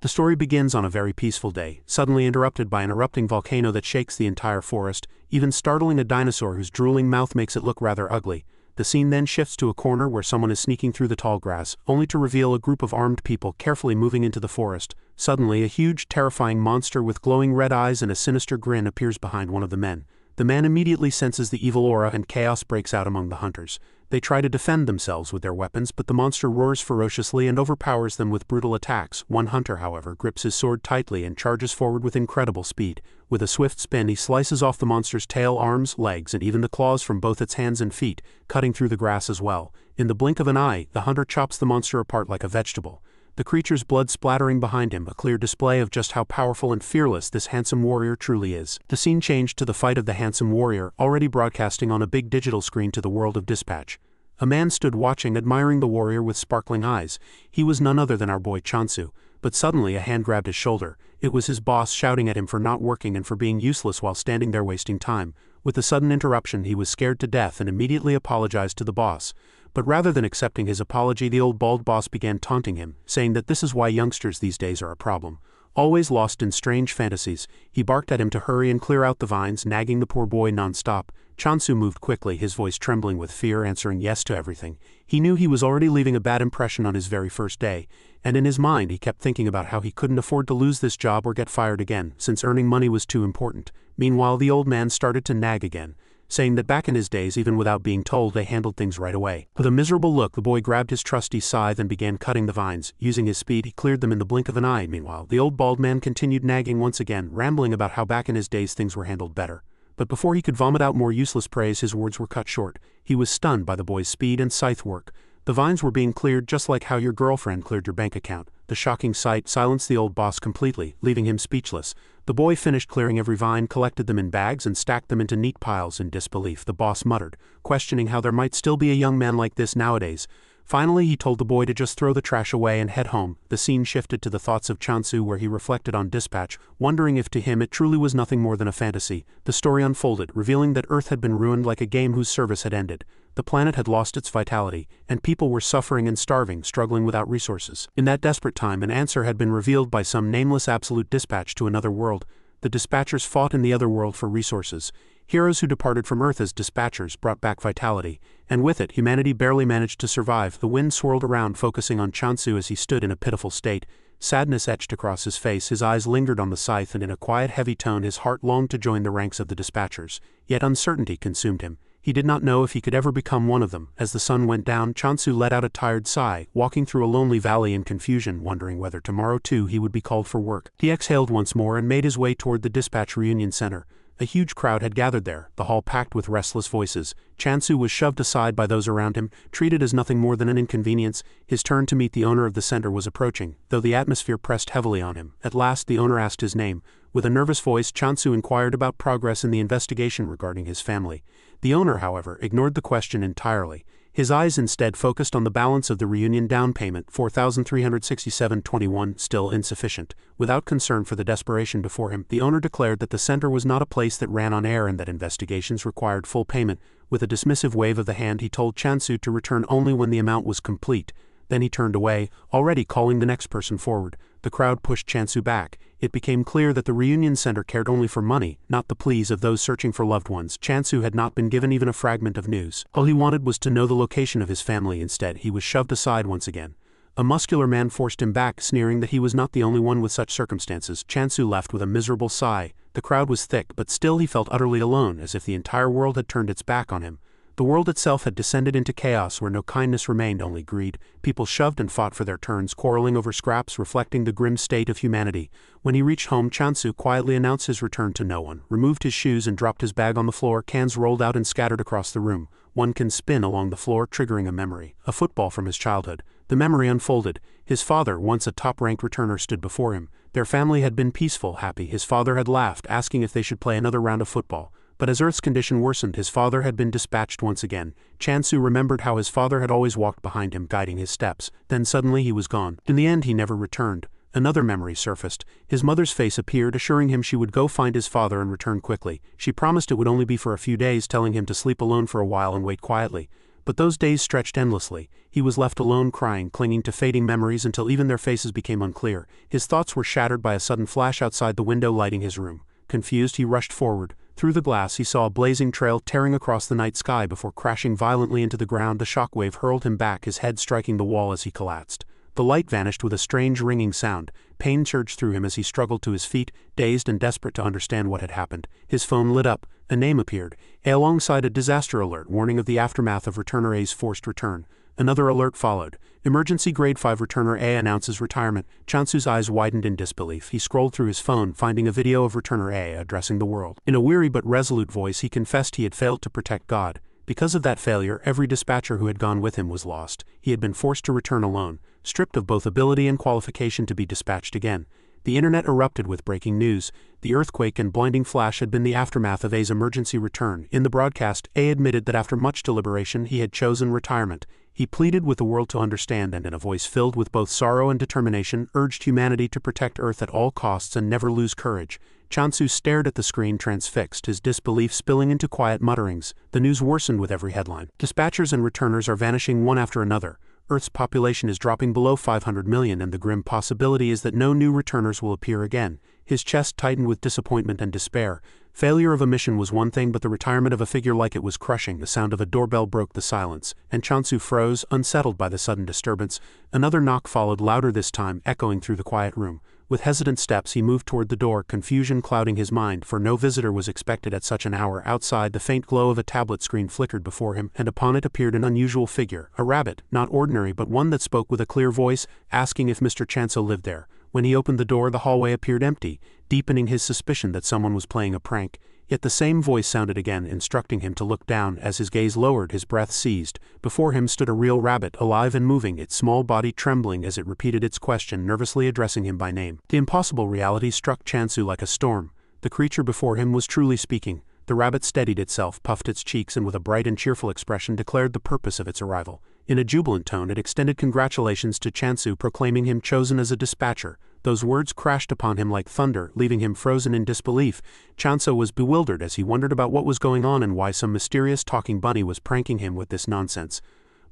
The story begins on a very peaceful day, suddenly interrupted by an erupting volcano that shakes the entire forest, even startling a dinosaur whose drooling mouth makes it look rather ugly. The scene then shifts to a corner where someone is sneaking through the tall grass, only to reveal a group of armed people carefully moving into the forest. Suddenly, a huge, terrifying monster with glowing red eyes and a sinister grin appears behind one of the men. The man immediately senses the evil aura and chaos breaks out among the hunters. They try to defend themselves with their weapons, but the monster roars ferociously and overpowers them with brutal attacks. One hunter, however, grips his sword tightly and charges forward with incredible speed. With a swift spin, he slices off the monster's tail, arms, legs, and even the claws from both its hands and feet, cutting through the grass as well. In the blink of an eye, the hunter chops the monster apart like a vegetable. The creature's blood splattering behind him, a clear display of just how powerful and fearless this handsome warrior truly is. The scene changed to the fight of the handsome warrior, already broadcasting on a big digital screen to the world of Dispatch. A man stood watching, admiring the warrior with sparkling eyes. He was none other than our boy Chansu. But suddenly a hand grabbed his shoulder. It was his boss shouting at him for not working and for being useless while standing there wasting time. With the sudden interruption, he was scared to death and immediately apologized to the boss. But rather than accepting his apology, the old bald boss began taunting him, saying that this is why youngsters these days are a problem. Always lost in strange fantasies, he barked at him to hurry and clear out the vines, nagging the poor boy non-stop. Chansu moved quickly, his voice trembling with fear, answering yes to everything. He knew he was already leaving a bad impression on his very first day, and in his mind he kept thinking about how he couldn't afford to lose this job or get fired again, since earning money was too important. Meanwhile, the old man started to nag again, saying that back in his days, even without being told, they handled things right away. With a miserable look, the boy grabbed his trusty scythe and began cutting the vines. Using his speed, he cleared them in the blink of an eye. Meanwhile, the old bald man continued nagging once again, rambling about how back in his days things were handled better. But before he could vomit out more useless praise, his words were cut short. He was stunned by the boy's speed and scythe work. The vines were being cleared just like how your girlfriend cleared your bank account. The shocking sight silenced the old boss completely, leaving him speechless. The boy finished clearing every vine, collected them in bags, and stacked them into neat piles. In disbelief, the boss muttered, questioning how there might still be a young man like this nowadays. Finally, he told the boy to just throw the trash away and head home. The scene shifted to the thoughts of Chansu, where he reflected on Dispatch, wondering if to him it truly was nothing more than a fantasy. The story unfolded, revealing that Earth had been ruined like a game whose service had ended. The planet had lost its vitality, and people were suffering and starving, struggling without resources. In that desperate time, an answer had been revealed by some nameless absolute dispatch to another world. The dispatchers fought in the other world for resources. Heroes who departed from Earth as dispatchers brought back vitality, and with it, humanity barely managed to survive. The wind swirled around, focusing on Chansu as he stood in a pitiful state. Sadness etched across his face, his eyes lingered on the scythe, and in a quiet, heavy tone his heart longed to join the ranks of the dispatchers. Yet uncertainty consumed him. He did not know if he could ever become one of them. As the sun went down, Chansu let out a tired sigh, walking through a lonely valley in confusion, wondering whether tomorrow too he would be called for work. He exhaled once more and made his way toward the dispatch reunion center. A huge crowd had gathered there, the hall packed with restless voices. Chansu was shoved aside by those around him, treated as nothing more than an inconvenience. His turn to meet the owner of the center was approaching, though the atmosphere pressed heavily on him. At last the owner asked his name. With a nervous voice, Chansu inquired about progress in the investigation regarding his family. The owner, however, ignored the question entirely. His eyes instead focused on the balance of the reunion down payment, $4,367.21, still insufficient. Without concern for the desperation before him, the owner declared that the center was not a place that ran on air and that investigations required full payment. With a dismissive wave of the hand, he told Chansu to return only when the amount was complete. Then he turned away, already calling the next person forward. The crowd pushed Chansu back. It became clear that the reunion center cared only for money, not the pleas of those searching for loved ones. Chansu had not been given even a fragment of news. All he wanted was to know the location of his family. Instead, he was shoved aside once again. A muscular man forced him back, sneering that he was not the only one with such circumstances. Chansu left with a miserable sigh. The crowd was thick, but still he felt utterly alone, as if the entire world had turned its back on him. The world itself had descended into chaos where no kindness remained, only greed. People shoved and fought for their turns, quarreling over scraps, reflecting the grim state of humanity. When he reached home, Chansu quietly announced his return to no one, removed his shoes and dropped his bag on the floor. Cans rolled out and scattered across the room. One can spin along the floor, triggering a memory, a football from his childhood. The memory unfolded. His father, once a top-ranked returner, stood before him. Their family had been peaceful, happy. His father had laughed, asking if they should play another round of football. But as Earth's condition worsened, his father had been dispatched once again. Chansu remembered how his father had always walked behind him, guiding his steps. Then suddenly he was gone. In the end, he never returned. Another memory surfaced. His mother's face appeared, assuring him she would go find his father and return quickly. She promised it would only be for a few days, telling him to sleep alone for a while and wait quietly. But those days stretched endlessly. He was left alone crying, clinging to fading memories until even their faces became unclear. His thoughts were shattered by a sudden flash outside the window lighting his room. Confused, he rushed forward. Through the glass he saw a blazing trail tearing across the night sky before crashing violently into the ground. The shockwave hurled him back, his head striking the wall as he collapsed. The light vanished with a strange ringing sound. Pain surged through him as he struggled to his feet, dazed and desperate to understand what had happened. His phone lit up. A name appeared, alongside a disaster alert warning of the aftermath of Returner A's forced return. Another alert followed. Emergency Grade 5 Returner A announces retirement. Chansu's eyes widened in disbelief. He scrolled through his phone, finding a video of Returner A addressing the world. In a weary but resolute voice he confessed he had failed to protect God. Because of that failure, every dispatcher who had gone with him was lost. He had been forced to return alone, stripped of both ability and qualification to be dispatched again. The internet erupted with breaking news. The earthquake and blinding flash had been the aftermath of A's emergency return. In the broadcast, A admitted that after much deliberation he had chosen retirement. He pleaded with the world to understand and in a voice filled with both sorrow and determination urged humanity to protect Earth at all costs and never lose courage. Chansu stared at the screen transfixed, his disbelief spilling into quiet mutterings. The news worsened with every headline. Dispatchers and returners are vanishing one after another. Earth's population is dropping below 500 million and the grim possibility is that no new returners will appear again. His chest tightened with disappointment and despair. Failure of a mission was one thing, but the retirement of a figure like it was crushing. The sound of a doorbell broke the silence, and Chansu froze, unsettled by the sudden disturbance. Another knock followed, louder this time, echoing through the quiet room. With hesitant steps he moved toward the door, confusion clouding his mind, for no visitor was expected at such an hour. Outside, the faint glow of a tablet screen flickered before him, and upon it appeared an unusual figure, a rabbit, not ordinary but one that spoke with a clear voice, asking if Mr. Chanso lived there. When he opened the door, the hallway appeared empty, deepening his suspicion that someone was playing a prank. Yet the same voice sounded again, instructing him to look down. As his gaze lowered, his breath seized. Before him stood a real rabbit, alive and moving, its small body trembling as it repeated its question, nervously addressing him by name. The impossible reality struck Chansu like a storm. The creature before him was truly speaking. The rabbit steadied itself, puffed its cheeks, and with a bright and cheerful expression declared the purpose of its arrival. In a jubilant tone it extended congratulations to Chansu, proclaiming him chosen as a dispatcher. Those words crashed upon him like thunder, leaving him frozen in disbelief. Chanso was bewildered as he wondered about what was going on and why some mysterious talking bunny was pranking him with this nonsense.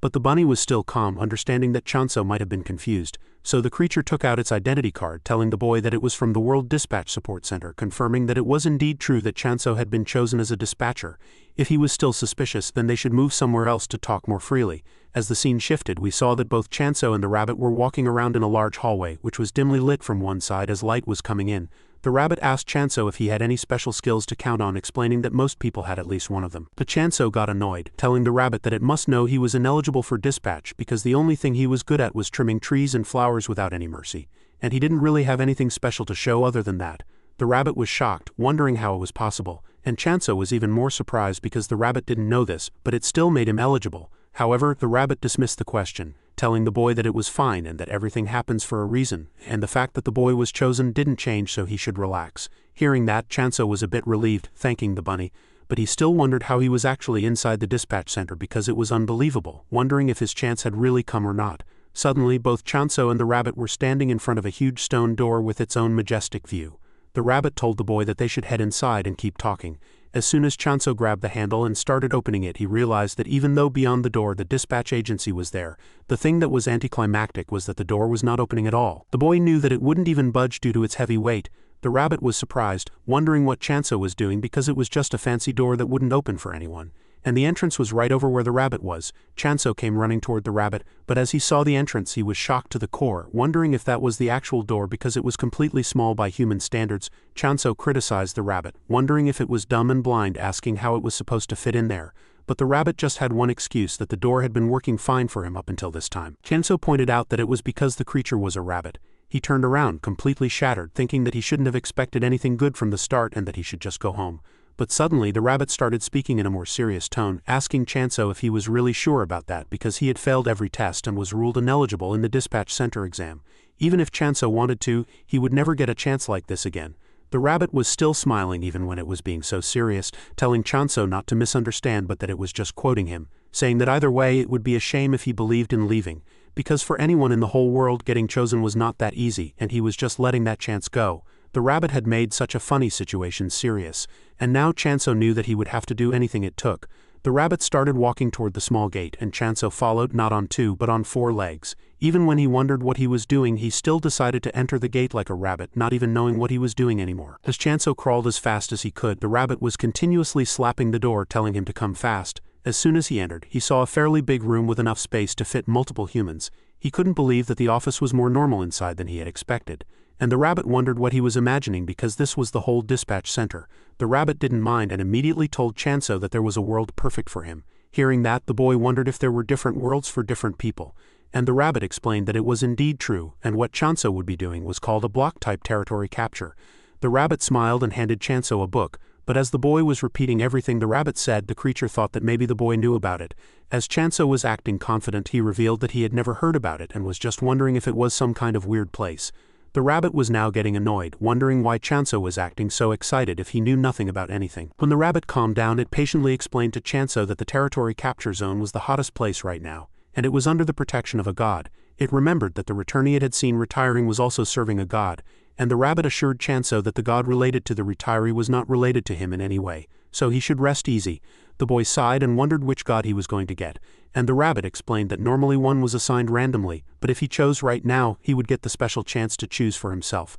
But the bunny was still calm, understanding that Chanso might have been confused. So the creature took out its identity card, telling the boy that it was from the World Dispatch Support Center, confirming that it was indeed true that Chanso had been chosen as a dispatcher. If he was still suspicious, then they should move somewhere else to talk more freely. As the scene shifted, we saw that both Chanso and the rabbit were walking around in a large hallway, which was dimly lit from one side as light was coming in. The rabbit asked Chanso if he had any special skills to count on, explaining that most people had at least one of them. But Chanso got annoyed, telling the rabbit that it must know he was ineligible for dispatch because the only thing he was good at was trimming trees and flowers without any mercy, and he didn't really have anything special to show other than that. The rabbit was shocked, wondering how it was possible, and Chanso was even more surprised because the rabbit didn't know this, but it still made him eligible. However, the rabbit dismissed the question, telling the boy that it was fine and that everything happens for a reason, and the fact that the boy was chosen didn't change, so he should relax. Hearing that, Chanso was a bit relieved, thanking the bunny, but he still wondered how he was actually inside the dispatch center because it was unbelievable, wondering if his chance had really come or not. Suddenly, both Chanso and the rabbit were standing in front of a huge stone door with its own majestic view. The rabbit told the boy that they should head inside and keep talking. As soon as Chanso grabbed the handle and started opening it, he realized that even though beyond the door the dispatch agency was there, the thing that was anticlimactic was that the door was not opening at all. The boy knew that it wouldn't even budge due to its heavy weight. The rabbit was surprised, wondering what Chanso was doing because it was just a fancy door that wouldn't open for anyone. And the entrance was right over where the rabbit was. Chanso came running toward the rabbit, but as he saw the entrance he was shocked to the core, wondering if that was the actual door because it was completely small by human standards. Chanso criticized the rabbit, wondering if it was dumb and blind, asking how it was supposed to fit in there. But the rabbit just had one excuse, that the door had been working fine for him up until this time. Chanso pointed out that it was because the creature was a rabbit. He turned around, completely shattered, thinking that he shouldn't have expected anything good from the start and that he should just go home. But suddenly the rabbit started speaking in a more serious tone, asking Chanso if he was really sure about that because he had failed every test and was ruled ineligible in the dispatch center exam. Even if Chanso wanted to, he would never get a chance like this again. The rabbit was still smiling even when it was being so serious, telling Chanso not to misunderstand but that it was just quoting him, saying that either way it would be a shame if he believed in leaving, because for anyone in the whole world getting chosen was not that easy and he was just letting that chance go. The rabbit had made such a funny situation serious, and now Chanso knew that he would have to do anything it took. The rabbit started walking toward the small gate, and Chanso followed, not on 2 but on 4 legs. Even when he wondered what he was doing, he still decided to enter the gate like a rabbit, not even knowing what he was doing anymore. As Chanso crawled as fast as he could, the rabbit was continuously slapping the door, telling him to come fast. As soon as he entered, he saw a fairly big room with enough space to fit multiple humans. He couldn't believe that the office was more normal inside than he had expected. And the rabbit wondered what he was imagining, because this was the whole dispatch center. The rabbit didn't mind and immediately told Chanso that there was a world perfect for him. Hearing that, the boy wondered if there were different worlds for different people. And the rabbit explained that it was indeed true, and what Chanso would be doing was called a block-type territory capture. The rabbit smiled and handed Chanso a book, but as the boy was repeating everything the rabbit said, the creature thought that maybe the boy knew about it. As Chanso was acting confident, he revealed that he had never heard about it and was just wondering if it was some kind of weird place. The rabbit was now getting annoyed, wondering why Chanso was acting so excited if he knew nothing about anything. When the rabbit calmed down, it patiently explained to Chanso that the territory capture zone was the hottest place right now, and it was under the protection of a god. It remembered that the returnee it had seen retiring was also serving a god, and the rabbit assured Chanso that the god related to the retiree was not related to him in any way, so he should rest easy. The boy sighed and wondered which god he was going to get, and the rabbit explained that normally one was assigned randomly, but if he chose right now, he would get the special chance to choose for himself.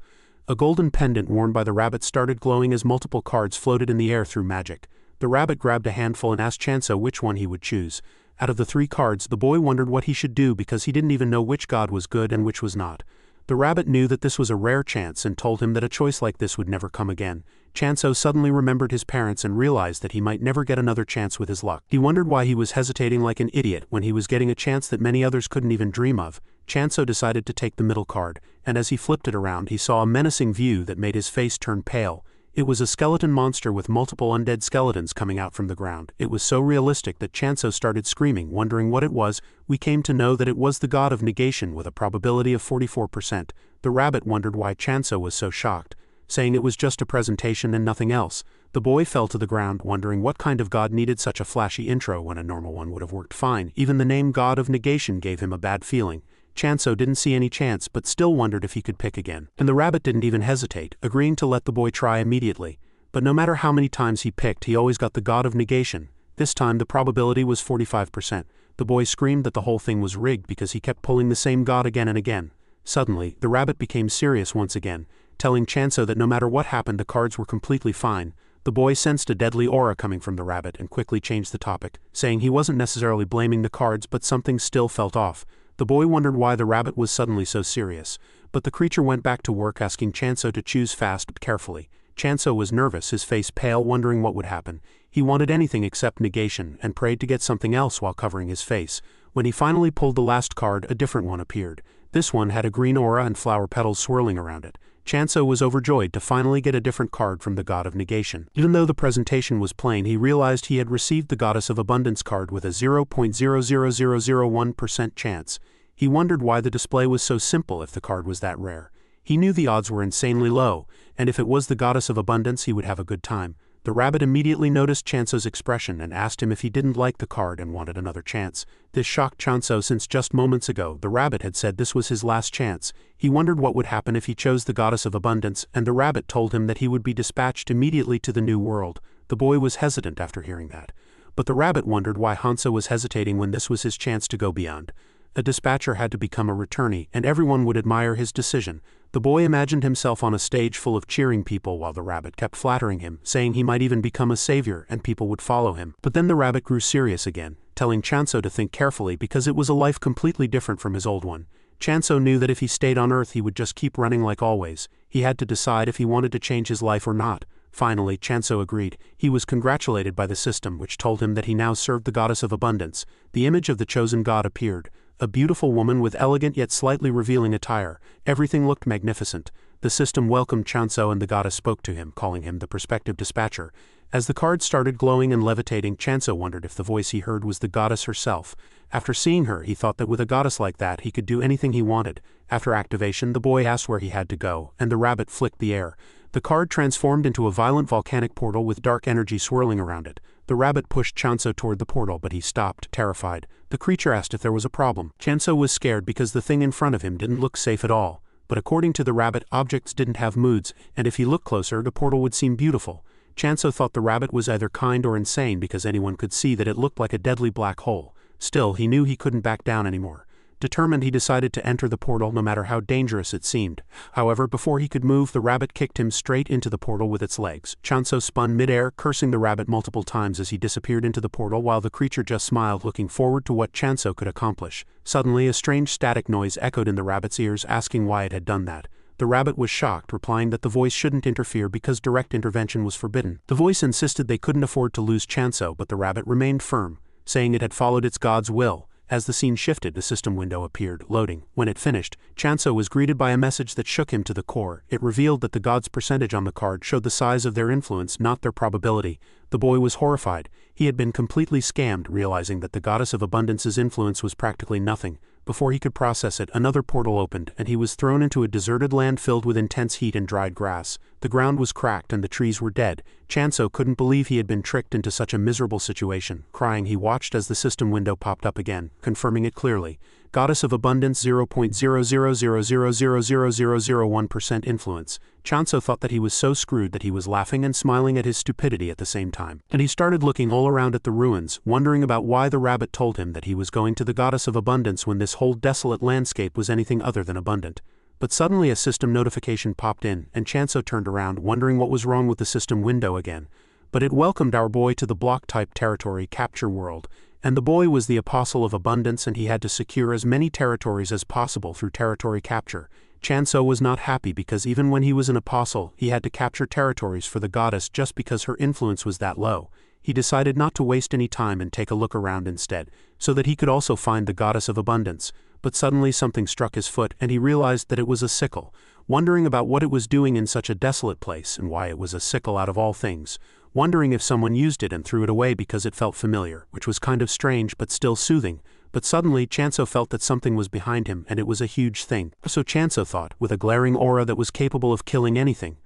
A golden pendant worn by the rabbit started glowing as multiple cards floated in the air through magic. The rabbit grabbed a handful and asked Chanso which one he would choose. Out of the 3 cards, the boy wondered what he should do because he didn't even know which god was good and which was not. The rabbit knew that this was a rare chance and told him that a choice like this would never come again. Chanso suddenly remembered his parents and realized that he might never get another chance with his luck. He wondered why he was hesitating like an idiot when he was getting a chance that many others couldn't even dream of. Chanso decided to take the middle card, and as he flipped it around, he saw a menacing view that made his face turn pale. It was a skeleton monster with multiple undead skeletons coming out from the ground. It was so realistic that Chanso started screaming, wondering what it was. We came to know that it was the god of negation with a probability of 44%. The rabbit wondered why Chanso was so shocked, saying it was just a presentation and nothing else. The boy fell to the ground, wondering what kind of god needed such a flashy intro when a normal one would have worked fine. Even the name God of Negation gave him a bad feeling. Chanso didn't see any chance but still wondered if he could pick again. And the rabbit didn't even hesitate, agreeing to let the boy try immediately. But no matter how many times he picked, he always got the god of negation. This time the probability was 45%. The boy screamed that the whole thing was rigged because he kept pulling the same god again and again. Suddenly, the rabbit became serious once again, telling Chanso that no matter what happened, the cards were completely fine. The boy sensed a deadly aura coming from the rabbit and quickly changed the topic, saying he wasn't necessarily blaming the cards but something still felt off. The boy wondered why the rabbit was suddenly so serious, but the creature went back to work asking Chanso to choose fast but carefully. Chanso was nervous, his face pale, wondering what would happen. He wanted anything except negation and prayed to get something else while covering his face. When he finally pulled the last card, a different one appeared. This one had a green aura and flower petals swirling around it. Chanso was overjoyed to finally get a different card from the god of negation. Even though the presentation was plain, he realized he had received the goddess of abundance card with a 0.00001% chance. He wondered why the display was so simple if the card was that rare. He knew the odds were insanely low, and if it was the goddess of abundance, he would have a good time. The rabbit immediately noticed Chanso's expression and asked him if he didn't like the card and wanted another chance. This shocked Chanso since just moments ago the rabbit had said this was his last chance. He wondered what would happen if he chose the goddess of abundance, and the rabbit told him that he would be dispatched immediately to the new world. The boy was hesitant after hearing that. But the rabbit wondered why Hansa was hesitating when this was his chance to go beyond. A dispatcher had to become a returnee, and everyone would admire his decision. The boy imagined himself on a stage full of cheering people while the rabbit kept flattering him, saying he might even become a savior and people would follow him. But then the rabbit grew serious again, telling Chanso to think carefully because it was a life completely different from his old one. Chanso knew that if he stayed on Earth he would just keep running like always. He had to decide if he wanted to change his life or not. Finally, Chanso agreed. He was congratulated by the system, which told him that he now served the goddess of abundance. The image of the chosen god appeared. A beautiful woman with elegant yet slightly revealing attire. Everything looked magnificent. The system welcomed Chanso and the goddess spoke to him, calling him the prospective dispatcher. As the cards started glowing and levitating, Chanso wondered if the voice he heard was the goddess herself. After seeing her, he thought that with a goddess like that he could do anything he wanted. After activation, the boy asked where he had to go, and the rabbit flicked the air. The card transformed into a violent volcanic portal with dark energy swirling around it. The rabbit pushed Chanso toward the portal, but he stopped, terrified. The creature asked if there was a problem. Chanso was scared because the thing in front of him didn't look safe at all. But according to the rabbit, objects didn't have moods, and if he looked closer, the portal would seem beautiful. Chanso thought the rabbit was either kind or insane because anyone could see that it looked like a deadly black hole. Still, he knew he couldn't back down anymore. Determined, he decided to enter the portal no matter how dangerous it seemed. However, before he could move, the rabbit kicked him straight into the portal with its legs. Chanso spun midair, cursing the rabbit multiple times as he disappeared into the portal, while the creature just smiled, looking forward to what Chanso could accomplish. Suddenly, a strange static noise echoed in the rabbit's ears, asking why it had done that. The rabbit was shocked, replying that the voice shouldn't interfere because direct intervention was forbidden. The voice insisted they couldn't afford to lose Chanso, but the rabbit remained firm, saying it had followed its god's will. As the scene shifted, the system window appeared, loading. When it finished, Chanso was greeted by a message that shook him to the core. It revealed that the god's percentage on the card showed the size of their influence, not their probability. The boy was horrified. He had been completely scammed, realizing that the goddess of abundance's influence was practically nothing. Before he could process it, another portal opened, and he was thrown into a deserted land filled with intense heat and dried grass. The ground was cracked and the trees were dead. Chanso couldn't believe he had been tricked into such a miserable situation. Crying, he watched as the system window popped up again, confirming it clearly. Goddess of Abundance 0.000000001% influence. Chanso thought that he was so screwed that he was laughing and smiling at his stupidity at the same time. And he started looking all around at the ruins, wondering about why the rabbit told him that he was going to the Goddess of Abundance when this whole desolate landscape was anything other than abundant. But suddenly a system notification popped in, and Chanso turned around, wondering what was wrong with the system window again. But it welcomed our boy to the block-type territory capture world. And the boy was the apostle of abundance, and he had to secure as many territories as possible through territory capture. Chanso was not happy because even when he was an apostle, he had to capture territories for the goddess just because her influence was that low. He decided not to waste any time and take a look around instead, so that he could also find the goddess of abundance. But suddenly something struck his foot, and he realized that it was a sickle. Wondering about what it was doing in such a desolate place and why it was a sickle out of all things. Wondering if someone used it and threw it away because it felt familiar, which was kind of strange but still soothing. But suddenly Chanso felt that something was behind him, and it was a huge thing. So Chanso thought, with a glaring aura that was capable of killing anything.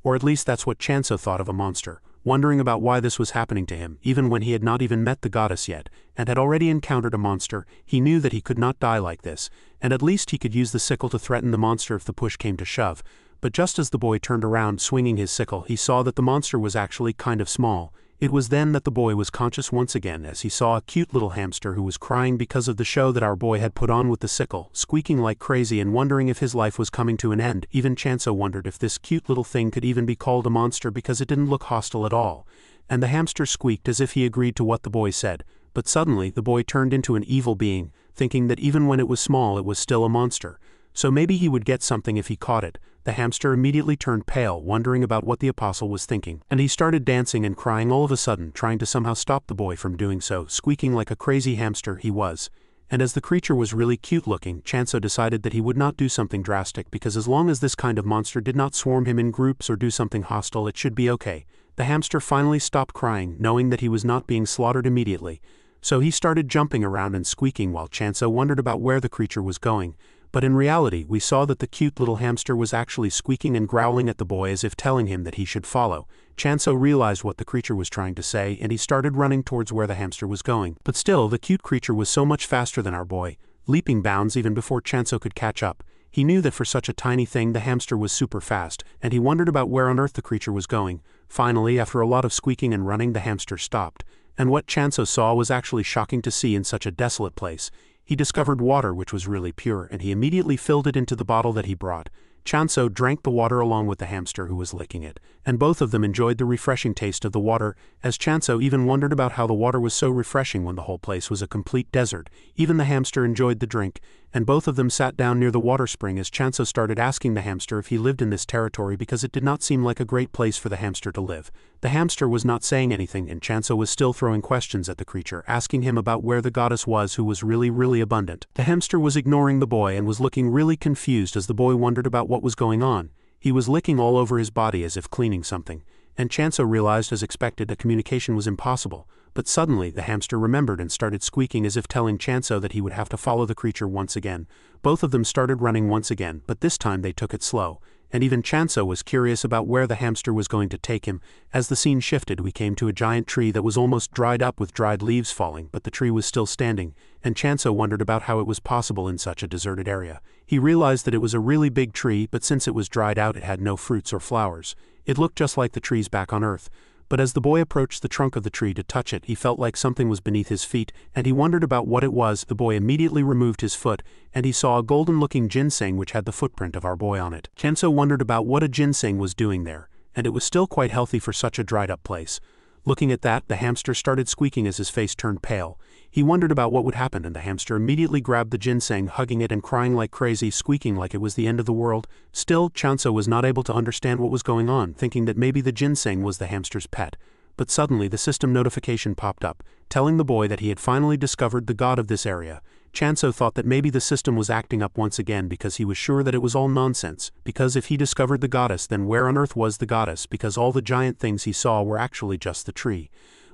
Or at least that's what Chanso thought of a monster. Wondering about why this was happening to him, even when he had not even met the goddess yet, and had already encountered a monster, he knew that he could not die like this, and at least he could use the sickle to threaten the monster if the push came to shove. But just as the boy turned around swinging his sickle, he saw that the monster was actually kind of small. It was then that the boy was conscious once again as he saw a cute little hamster who was crying because of the show that our boy had put on with the sickle, squeaking like crazy and wondering if his life was coming to an end. Even Chanso wondered if this cute little thing could even be called a monster because it didn't look hostile at all. And the hamster squeaked as if he agreed to what the boy said. But suddenly the boy turned into an evil being, thinking that even when it was small it was still a monster. So maybe he would get something if he caught it. The hamster immediately turned pale, wondering about what the apostle was thinking, and he started dancing and crying all of a sudden, trying to somehow stop the boy from doing so, squeaking like a crazy hamster he was. And as the creature was really cute looking, Chanso decided that he would not do something drastic because as long as this kind of monster did not swarm him in groups or do something hostile, it should be okay. The hamster finally stopped crying, knowing that he was not being slaughtered immediately. So he started jumping around and squeaking while Chanso wondered about where the creature was going. But in reality, we saw that the cute little hamster was actually squeaking and growling at the boy as if telling him that he should follow. Chanso realized what the creature was trying to say, and he started running towards where the hamster was going. But still, the cute creature was so much faster than our boy, leaping bounds even before Chanso could catch up. He knew that for such a tiny thing the hamster was super fast, and he wondered about where on earth the creature was going. Finally, after a lot of squeaking and running, the hamster stopped. And what Chanso saw was actually shocking to see in such a desolate place. He discovered water which was really pure, and he immediately filled it into the bottle that he brought. Chanso drank the water along with the hamster who was licking it, and both of them enjoyed the refreshing taste of the water, as Chanso even wondered about how the water was so refreshing when the whole place was a complete desert. Even the hamster enjoyed the drink, and both of them sat down near the water spring as Chanso started asking the hamster if he lived in this territory because it did not seem like a great place for the hamster to live. The hamster was not saying anything, and Chanso was still throwing questions at the creature, asking him about where the goddess was who was really abundant. The hamster was ignoring the boy and was looking really confused as the boy wondered about what was going on. He was licking all over his body as if cleaning something, and Chanso realized as expected that communication was impossible. But suddenly the hamster remembered and started squeaking as if telling Chanso that he would have to follow the creature once again. Both of them started running once again, but this time they took it slow. And even Chanso was curious about where the hamster was going to take him. As the scene shifted, we came to a giant tree that was almost dried up with dried leaves falling, but the tree was still standing, and Chanso wondered about how it was possible in such a deserted area. He realized that it was a really big tree, but since it was dried out it had no fruits or flowers. It looked just like the trees back on Earth. But as the boy approached the trunk of the tree to touch it, he felt like something was beneath his feet, and he wondered about what it was. The boy immediately removed his foot, and he saw a golden-looking ginseng which had the footprint of our boy on it. Chanso wondered about what a ginseng was doing there, and it was still quite healthy for such a dried-up place. Looking at that, the hamster started squeaking as his face turned pale. He wondered about what would happen, and the hamster immediately grabbed the ginseng, hugging it and crying like crazy, squeaking like it was the end of the world. Still, Chanso was not able to understand what was going on, thinking that maybe the ginseng was the hamster's pet. But suddenly the system notification popped up, telling the boy that he had finally discovered the god of this area. Chanso thought that maybe the system was acting up once again because he was sure that it was all nonsense, because if he discovered the goddess, then where on earth was the goddess, because all the giant things he saw were actually just the tree.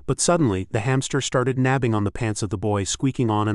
But suddenly, the hamster started nabbing on the pants of the boy, squeaking on,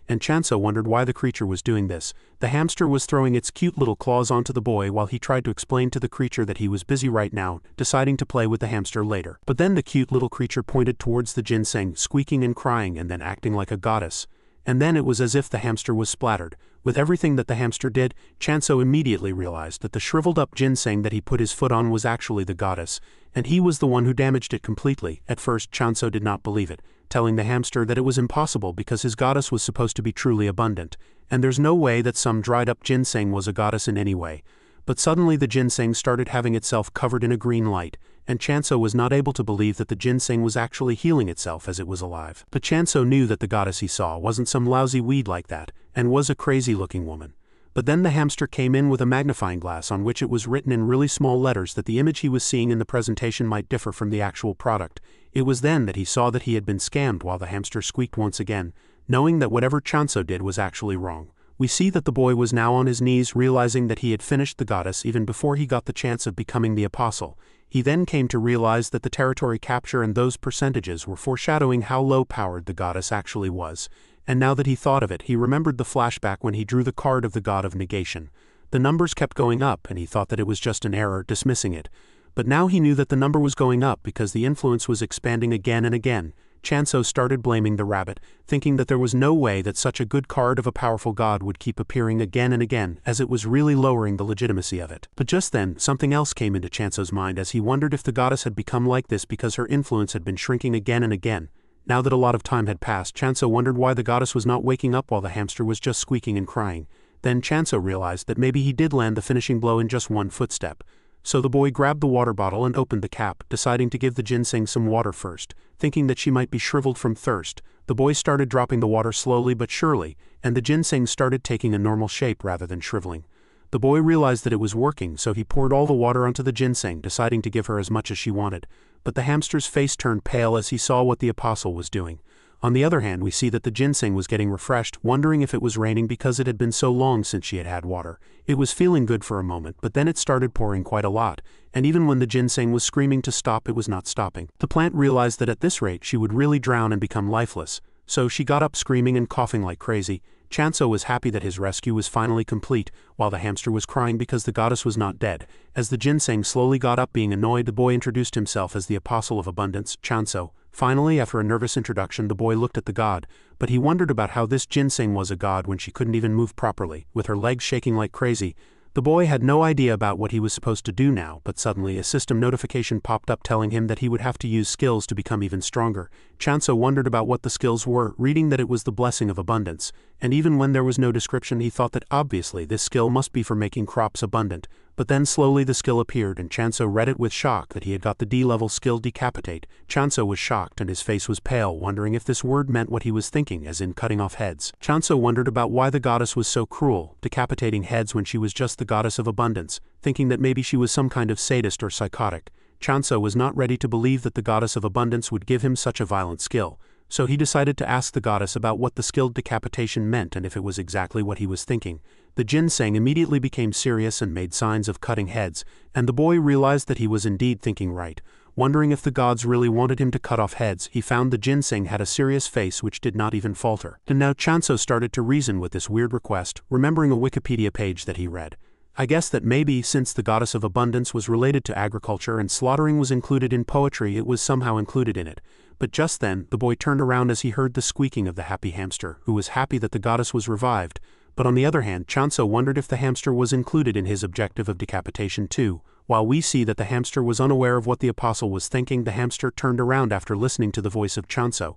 and Chanso wondered why the creature was doing this. The hamster was throwing its cute little claws onto the boy while he tried to explain to the creature that he was busy right now, deciding to play with the hamster later. But then the cute little creature pointed towards the ginseng, squeaking and crying and then acting like a goddess. And then it was as if the hamster was splattered. With everything that the hamster did, Chanso immediately realized that the shriveled-up ginseng that he put his foot on was actually the goddess, and he was the one who damaged it completely. At first, Chanso did not believe it, telling the hamster that it was impossible because his goddess was supposed to be truly abundant, and there's no way that some dried-up ginseng was a goddess in any way. But suddenly the ginseng started having itself covered in a green light, and Chanso was not able to believe that the ginseng was actually healing itself as it was alive. But Chanso knew that the goddess he saw wasn't some lousy weed like that, and was a crazy-looking woman. But then the hamster came in with a magnifying glass on which it was written in really small letters that the image he was seeing in the presentation might differ from the actual product. It was then that he saw that he had been scammed, while the hamster squeaked once again, knowing that whatever Chanso did was actually wrong. We see that the boy was now on his knees, realizing that he had finished the goddess even before he got the chance of becoming the apostle. He then came to realize that the territory capture and those percentages were foreshadowing how low-powered the goddess actually was. And now that he thought of it, he remembered the flashback when he drew the card of the god of negation. The numbers kept going up, and he thought that it was just an error, dismissing it. But now he knew that the number was going up because the influence was expanding again and again. Chanso started blaming the rabbit, thinking that there was no way that such a good card of a powerful god would keep appearing again and again, as it was really lowering the legitimacy of it. But just then, something else came into Chanso's mind as he wondered if the goddess had become like this because her influence had been shrinking again and again. Now that a lot of time had passed, Chanso wondered why the goddess was not waking up while the hamster was just squeaking and crying. Then Chanso realized that maybe he did land the finishing blow in just one footstep. So the boy grabbed the water bottle and opened the cap, deciding to give the ginseng some water first, thinking that she might be shriveled from thirst. The boy started dropping the water slowly but surely, and the ginseng started taking a normal shape rather than shriveling. The boy realized that it was working, so he poured all the water onto the ginseng, deciding to give her as much as she wanted. But the hamster's face turned pale as he saw what the apostle was doing. On the other hand, we see that the ginseng was getting refreshed, wondering if it was raining because it had been so long since she had had water. It was feeling good for a moment, but then it started pouring quite a lot, and even when the ginseng was screaming to stop, it was not stopping. The plant realized that at this rate she would really drown and become lifeless, so she got up screaming and coughing like crazy. Chanso was happy that his rescue was finally complete, while the hamster was crying because the goddess was not dead. As the ginseng slowly got up, being annoyed, the boy introduced himself as the apostle of abundance, Chanso. Finally, after a nervous introduction, the boy looked at the god, but he wondered about how this ginseng was a god when she couldn't even move properly, with her legs shaking like crazy. The boy had no idea about what he was supposed to do now, but suddenly a system notification popped up telling him that he would have to use skills to become even stronger. Chanso wondered about what the skills were, reading that it was the blessing of abundance, and even when there was no description he thought that obviously this skill must be for making crops abundant. But then slowly the skill appeared and Chanso read it with shock that he had got the D-level skill Decapitate. Chanso was shocked and his face was pale, wondering if this word meant what he was thinking, as in cutting off heads. Chanso wondered about why the goddess was so cruel, decapitating heads when she was just the goddess of abundance, thinking that maybe she was some kind of sadist or psychotic. Chanso was not ready to believe that the goddess of abundance would give him such a violent skill, so he decided to ask the goddess about what the skilled decapitation meant and if it was exactly what he was thinking. The ginseng immediately became serious and made signs of cutting heads, and the boy realized that he was indeed thinking right. Wondering if the gods really wanted him to cut off heads, he found the ginseng had a serious face which did not even falter. And now Chanso started to reason with this weird request, remembering a Wikipedia page that he read. I guess that maybe since the goddess of abundance was related to agriculture and slaughtering was included in poetry, it was somehow included in it. But just then, the boy turned around as he heard the squeaking of the happy hamster, who was happy that the goddess was revived. But on the other hand, Chanso wondered if the hamster was included in his objective of decapitation too. While we see that the hamster was unaware of what the apostle was thinking, the hamster turned around after listening to the voice of Chanso.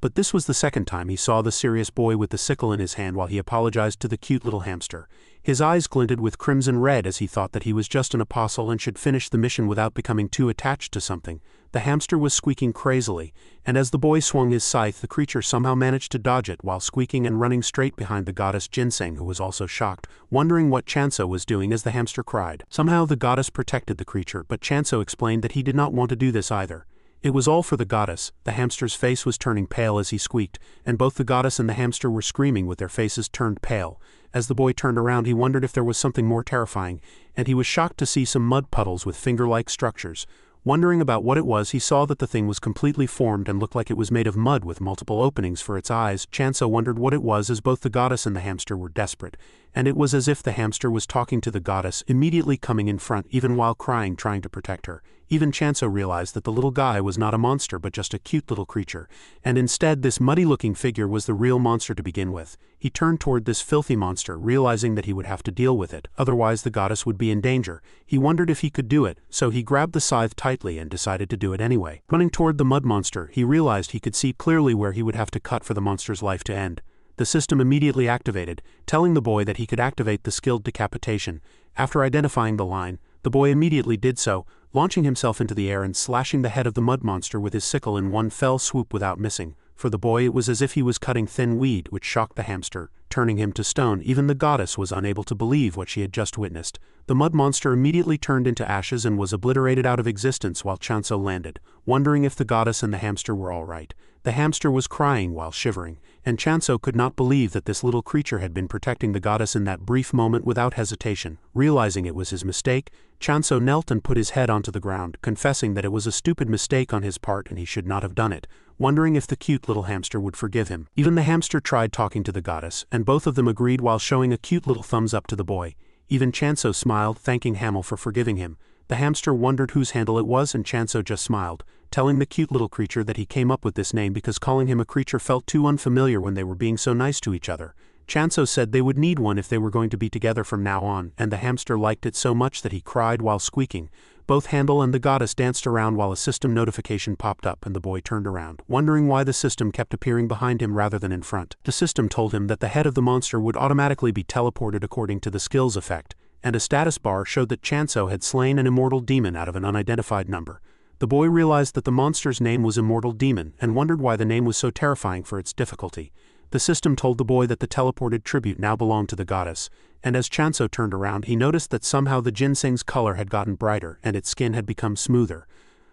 But this was the second time he saw the serious boy with the sickle in his hand while he apologized to the cute little hamster. His eyes glinted with crimson red as he thought that he was just an apostle and should finish the mission without becoming too attached to something. The hamster was squeaking crazily, and as the boy swung his scythe, the creature somehow managed to dodge it while squeaking and running straight behind the goddess Ginseng, who was also shocked, wondering what Chanso was doing as the hamster cried. Somehow the goddess protected the creature, but Chanso explained that he did not want to do this either. It was all for the goddess. The hamster's face was turning pale as he squeaked, and both the goddess and the hamster were screaming with their faces turned pale. As the boy turned around, he wondered if there was something more terrifying, and he was shocked to see some mud puddles with finger-like structures. Wondering about what it was, he saw that the thing was completely formed and looked like it was made of mud with multiple openings for its eyes. Chanso wondered what it was as both the goddess and the hamster were desperate, and it was as if the hamster was talking to the goddess, immediately coming in front even while crying, trying to protect her. Even Chanso realized that the little guy was not a monster but just a cute little creature, and instead this muddy-looking figure was the real monster to begin with. He turned toward this filthy monster, realizing that he would have to deal with it, otherwise the goddess would be in danger. He wondered if he could do it, so he grabbed the scythe tightly and decided to do it anyway. Running toward the mud monster, he realized he could see clearly where he would have to cut for the monster's life to end. The system immediately activated, telling the boy that he could activate the skilled decapitation. After identifying the line, the boy immediately did so, launching himself into the air and slashing the head of the mud monster with his sickle in one fell swoop without missing. For the boy, it was as if he was cutting thin weed, which shocked the hamster, turning him to stone. Even the goddess was unable to believe what she had just witnessed. The mud monster immediately turned into ashes and was obliterated out of existence while Chanso landed, wondering if the goddess and the hamster were all right. The hamster was crying while shivering, and Chanso could not believe that this little creature had been protecting the goddess in that brief moment without hesitation. Realizing it was his mistake, Chanso knelt and put his head onto the ground, confessing that it was a stupid mistake on his part and he should not have done it, wondering if the cute little hamster would forgive him. Even the hamster tried talking to the goddess, and both of them agreed while showing a cute little thumbs up to the boy. Even Chanso smiled, thanking Hamel for forgiving him. The hamster wondered whose handle it was, and Chanso just smiled, telling the cute little creature that he came up with this name because calling him a creature felt too unfamiliar when they were being so nice to each other. Chanso said they would need one if they were going to be together from now on, and the hamster liked it so much that he cried while squeaking. Both Handel and the goddess danced around while a system notification popped up and the boy turned around, wondering why the system kept appearing behind him rather than in front. The system told him that the head of the monster would automatically be teleported according to the skills effect, and a status bar showed that Chanso had slain an immortal demon out of an unidentified number. The boy realized that the monster's name was Immortal Demon and wondered why the name was so terrifying for its difficulty. The system told the boy that the teleported tribute now belonged to the goddess, and as Chanso turned around he noticed that somehow the ginseng's color had gotten brighter and its skin had become smoother.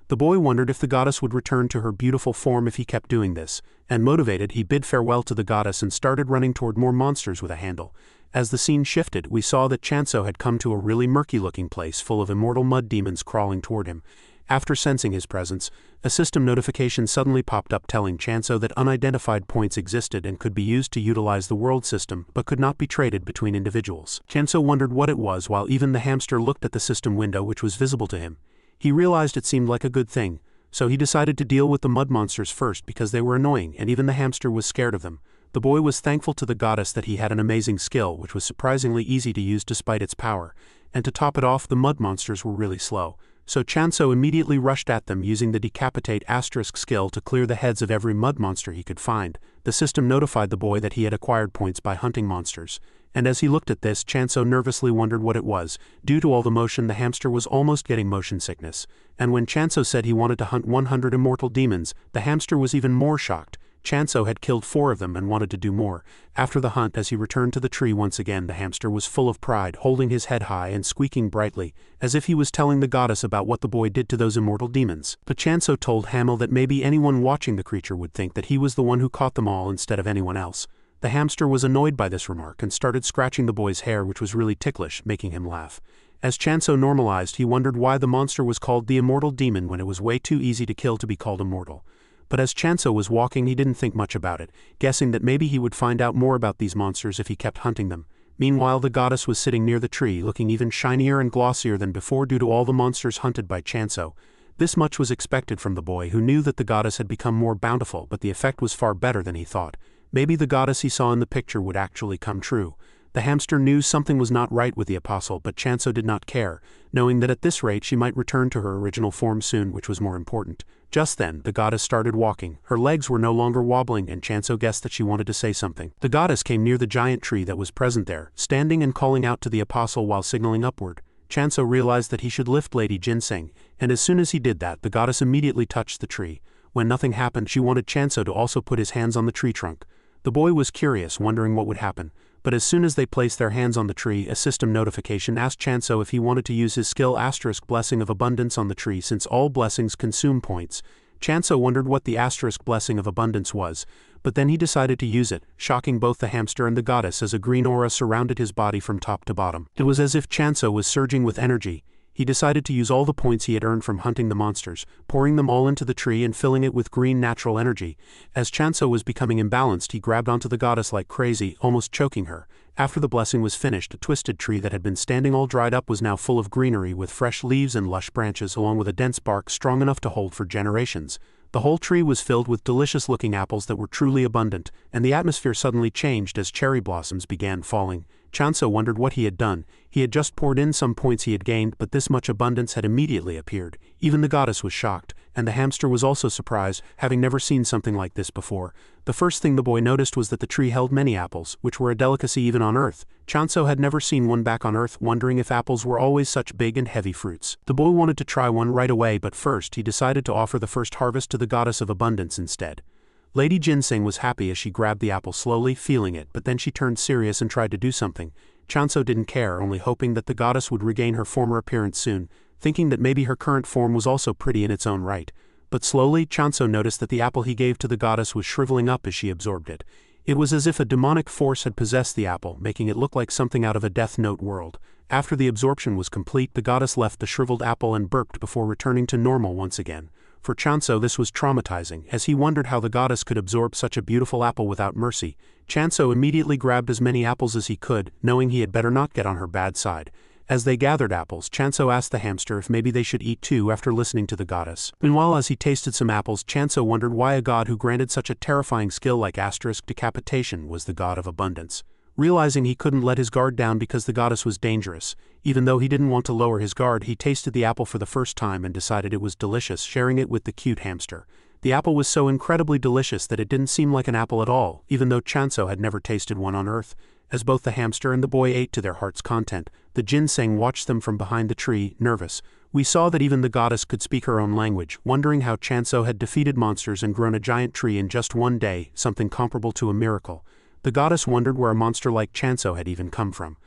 The boy wondered if the goddess would return to her beautiful form if he kept doing this, and motivated he bid farewell to the goddess and started running toward more monsters with a handle. As the scene shifted, we saw that Chanso had come to a really murky-looking place full of immortal mud demons crawling toward him. After sensing his presence, a system notification suddenly popped up telling Chanso that unidentified points existed and could be used to utilize the world system but could not be traded between individuals. Chanso wondered what it was while even the hamster looked at the system window which was visible to him. He realized it seemed like a good thing, so he decided to deal with the mud monsters first because they were annoying and even the hamster was scared of them. The boy was thankful to the goddess that he had an amazing skill which was surprisingly easy to use despite its power, and to top it off the mud monsters were really slow. So Chanso immediately rushed at them using the decapitate asterisk skill to clear the heads of every mud monster he could find. The system notified the boy that he had acquired points by hunting monsters, and as he looked at this, Chanso nervously wondered what it was. Due to all the motion, the hamster was almost getting motion sickness, and when Chanso said he wanted to hunt 100 immortal demons, the hamster was even more shocked. Chanso had killed 4 of them and wanted to do more. After the hunt, as he returned to the tree once again, the hamster was full of pride, holding his head high and squeaking brightly, as if he was telling the goddess about what the boy did to those immortal demons. But Chanso told Hamel that maybe anyone watching the creature would think that he was the one who caught them all instead of anyone else. The hamster was annoyed by this remark and started scratching the boy's hair, which was really ticklish, making him laugh. As Chanso normalized, he wondered why the monster was called the Immortal Demon when it was way too easy to kill to be called immortal. But as Chanso was walking, he didn't think much about it, guessing that maybe he would find out more about these monsters if he kept hunting them. Meanwhile, the goddess was sitting near the tree, looking even shinier and glossier than before due to all the monsters hunted by Chanso. This much was expected from the boy, who knew that the goddess had become more bountiful, but the effect was far better than he thought. Maybe the goddess he saw in the picture would actually come true. The hamster knew something was not right with the apostle, but Chanso did not care, knowing that at this rate she might return to her original form soon, which was more important. Just then, the goddess started walking. Her legs were no longer wobbling, and Chanso guessed that she wanted to say something. The goddess came near the giant tree that was present there, standing and calling out to the apostle while signaling upward. Chanso realized that he should lift Lady Ginseng, and as soon as he did that, the goddess immediately touched the tree. When nothing happened, she wanted Chanso to also put his hands on the tree trunk. The boy was curious, wondering what would happen. But as soon as they placed their hands on the tree, a system notification asked Chanso if he wanted to use his skill Blessing of Abundance on the tree, since all blessings consume points. Chanso wondered what the Blessing of Abundance was, but then he decided to use it, shocking both the hamster and the goddess as a green aura surrounded his body from top to bottom. It was as if Chanso was surging with energy. He decided to use all the points he had earned from hunting the monsters, pouring them all into the tree and filling it with green natural energy. As Chanso was becoming imbalanced, he grabbed onto the goddess like crazy, almost choking her. After the blessing was finished, a twisted tree that had been standing all dried up was now full of greenery with fresh leaves and lush branches, along with a dense bark strong enough to hold for generations. The whole tree was filled with delicious-looking apples that were truly abundant, and the atmosphere suddenly changed as cherry blossoms began falling. Chanso wondered what he had done. He had just poured in some points he had gained, but this much abundance had immediately appeared. Even the goddess was shocked, and the hamster was also surprised, having never seen something like this before. The first thing the boy noticed was that the tree held many apples, which were a delicacy even on Earth. Chanso had never seen one back on Earth, wondering if apples were always such big and heavy fruits. The boy wanted to try one right away, but first he decided to offer the first harvest to the goddess of abundance instead. Lady Ginseng was happy as she grabbed the apple slowly, feeling it, but then she turned serious and tried to do something. Chanso didn't care, only hoping that the goddess would regain her former appearance soon, thinking that maybe her current form was also pretty in its own right. But slowly, Chanso noticed that the apple he gave to the goddess was shriveling up as she absorbed it. It was as if a demonic force had possessed the apple, making it look like something out of a Death Note world. After the absorption was complete, the goddess left the shriveled apple and burped before returning to normal once again. For Chanso, this was traumatizing, as he wondered how the goddess could absorb such a beautiful apple without mercy. Chanso immediately grabbed as many apples as he could, knowing he had better not get on her bad side. As they gathered apples, Chanso asked the hamster if maybe they should eat too after listening to the goddess. Meanwhile, as he tasted some apples, Chanso wondered why a god who granted such a terrifying skill like decapitation was the god of abundance. Realizing he couldn't let his guard down because the goddess was dangerous, even though he didn't want to lower his guard, he tasted the apple for the first time and decided it was delicious, sharing it with the cute hamster. The apple was so incredibly delicious that it didn't seem like an apple at all, even though Chanso had never tasted one on Earth. As both the hamster and the boy ate to their heart's content, the Ginseng watched them from behind the tree, nervous. We saw that even the goddess could speak her own language, wondering how Chanso had defeated monsters and grown a giant tree in just one day, something comparable to a miracle. The goddess wondered where a monster like Chanso had even come from.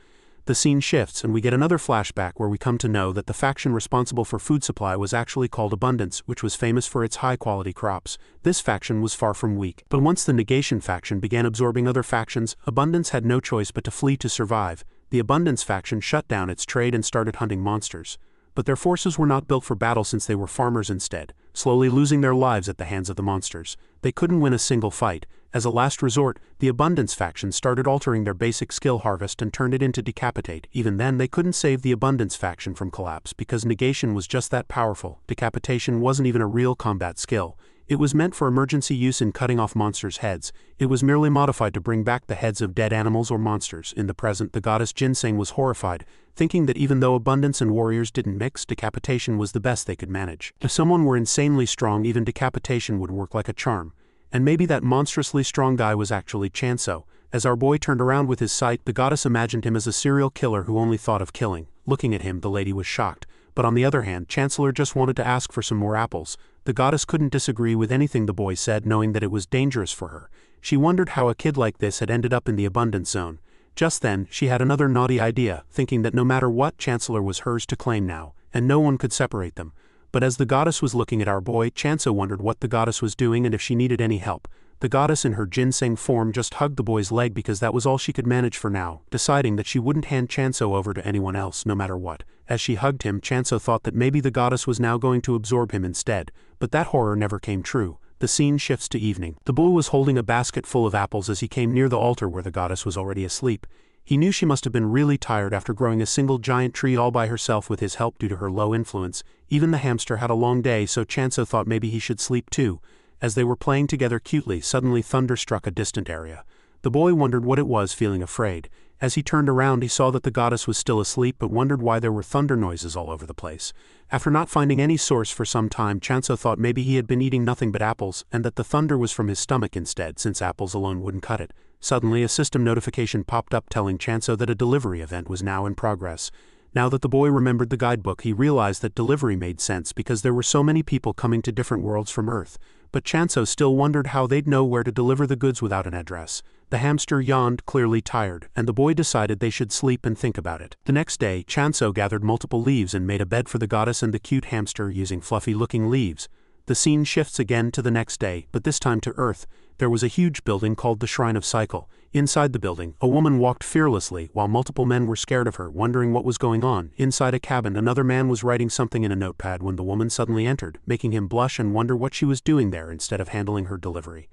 The scene shifts and we get another flashback where we come to know that the faction responsible for food supply was actually called Abundance, which was famous for its high-quality crops. This faction was far from weak, but once the Negation faction began absorbing other factions, Abundance had no choice but to flee to survive. The Abundance faction shut down its trade and started hunting monsters. But their forces were not built for battle since they were farmers instead, slowly losing their lives at the hands of the monsters. They couldn't win a single fight. As a last resort, the Abundance faction started altering their basic skill harvest and turned it into Decapitate. Even then, they couldn't save the Abundance faction from collapse because Negation was just that powerful. Decapitation wasn't even a real combat skill. It was meant for emergency use in cutting off monsters' heads. It was merely modified to bring back the heads of dead animals or monsters. In the present, the goddess Ginseng was horrified, thinking that even though Abundance and warriors didn't mix, Decapitation was the best they could manage. If someone were insanely strong, even Decapitation would work like a charm. And maybe that monstrously strong guy was actually Chanso. As our boy turned around with his Scythe, the goddess imagined him as a serial killer who only thought of killing. Looking at him, the lady was shocked. But on the other hand, Chancellor just wanted to ask for some more apples. The goddess couldn't disagree with anything the boy said, knowing that it was dangerous for her. She wondered how a kid like this had ended up in the Abundance Zone. Just then, she had another naughty idea, thinking that no matter what, Chancellor was hers to claim now, and no one could separate them. But as the goddess was looking at our boy, Chanso wondered what the goddess was doing and if she needed any help. The goddess in her Ginseng form just hugged the boy's leg because that was all she could manage for now, deciding that she wouldn't hand Chanso over to anyone else no matter what. As she hugged him, Chanso thought that maybe the goddess was now going to absorb him instead, but that horror never came true. The scene shifts to evening. The boy was holding a basket full of apples as he came near the altar where the goddess was already asleep. He knew she must have been really tired after growing a single giant tree all by herself with his help due to her low influence. Even the hamster had a long day, so Chanso thought maybe he should sleep too. As they were playing together cutely, suddenly thunder struck a distant area. The boy wondered what it was, feeling afraid. As he turned around, he saw that the goddess was still asleep but wondered why there were thunder noises all over the place. After not finding any source for some time, Chanso thought maybe he had been eating nothing but apples and that the thunder was from his stomach instead, since apples alone wouldn't cut it. Suddenly, a system notification popped up telling Chanso that a delivery event was now in progress. Now that the boy remembered the guidebook, he realized that delivery made sense because there were so many people coming to different worlds from Earth. But Chanso still wondered how they'd know where to deliver the goods without an address. The hamster yawned, clearly tired, and the boy decided they should sleep and think about it. The next day, Chanso gathered multiple leaves and made a bed for the goddess and the cute hamster using fluffy-looking leaves. The scene shifts again to the next day, but this time to Earth. There was a huge building called the Shrine of Cycle. Inside the building, a woman walked fearlessly while multiple men were scared of her, wondering what was going on. Inside a cabin, another man was writing something in a notepad when the woman suddenly entered, making him blush and wonder what she was doing there instead of handling her delivery.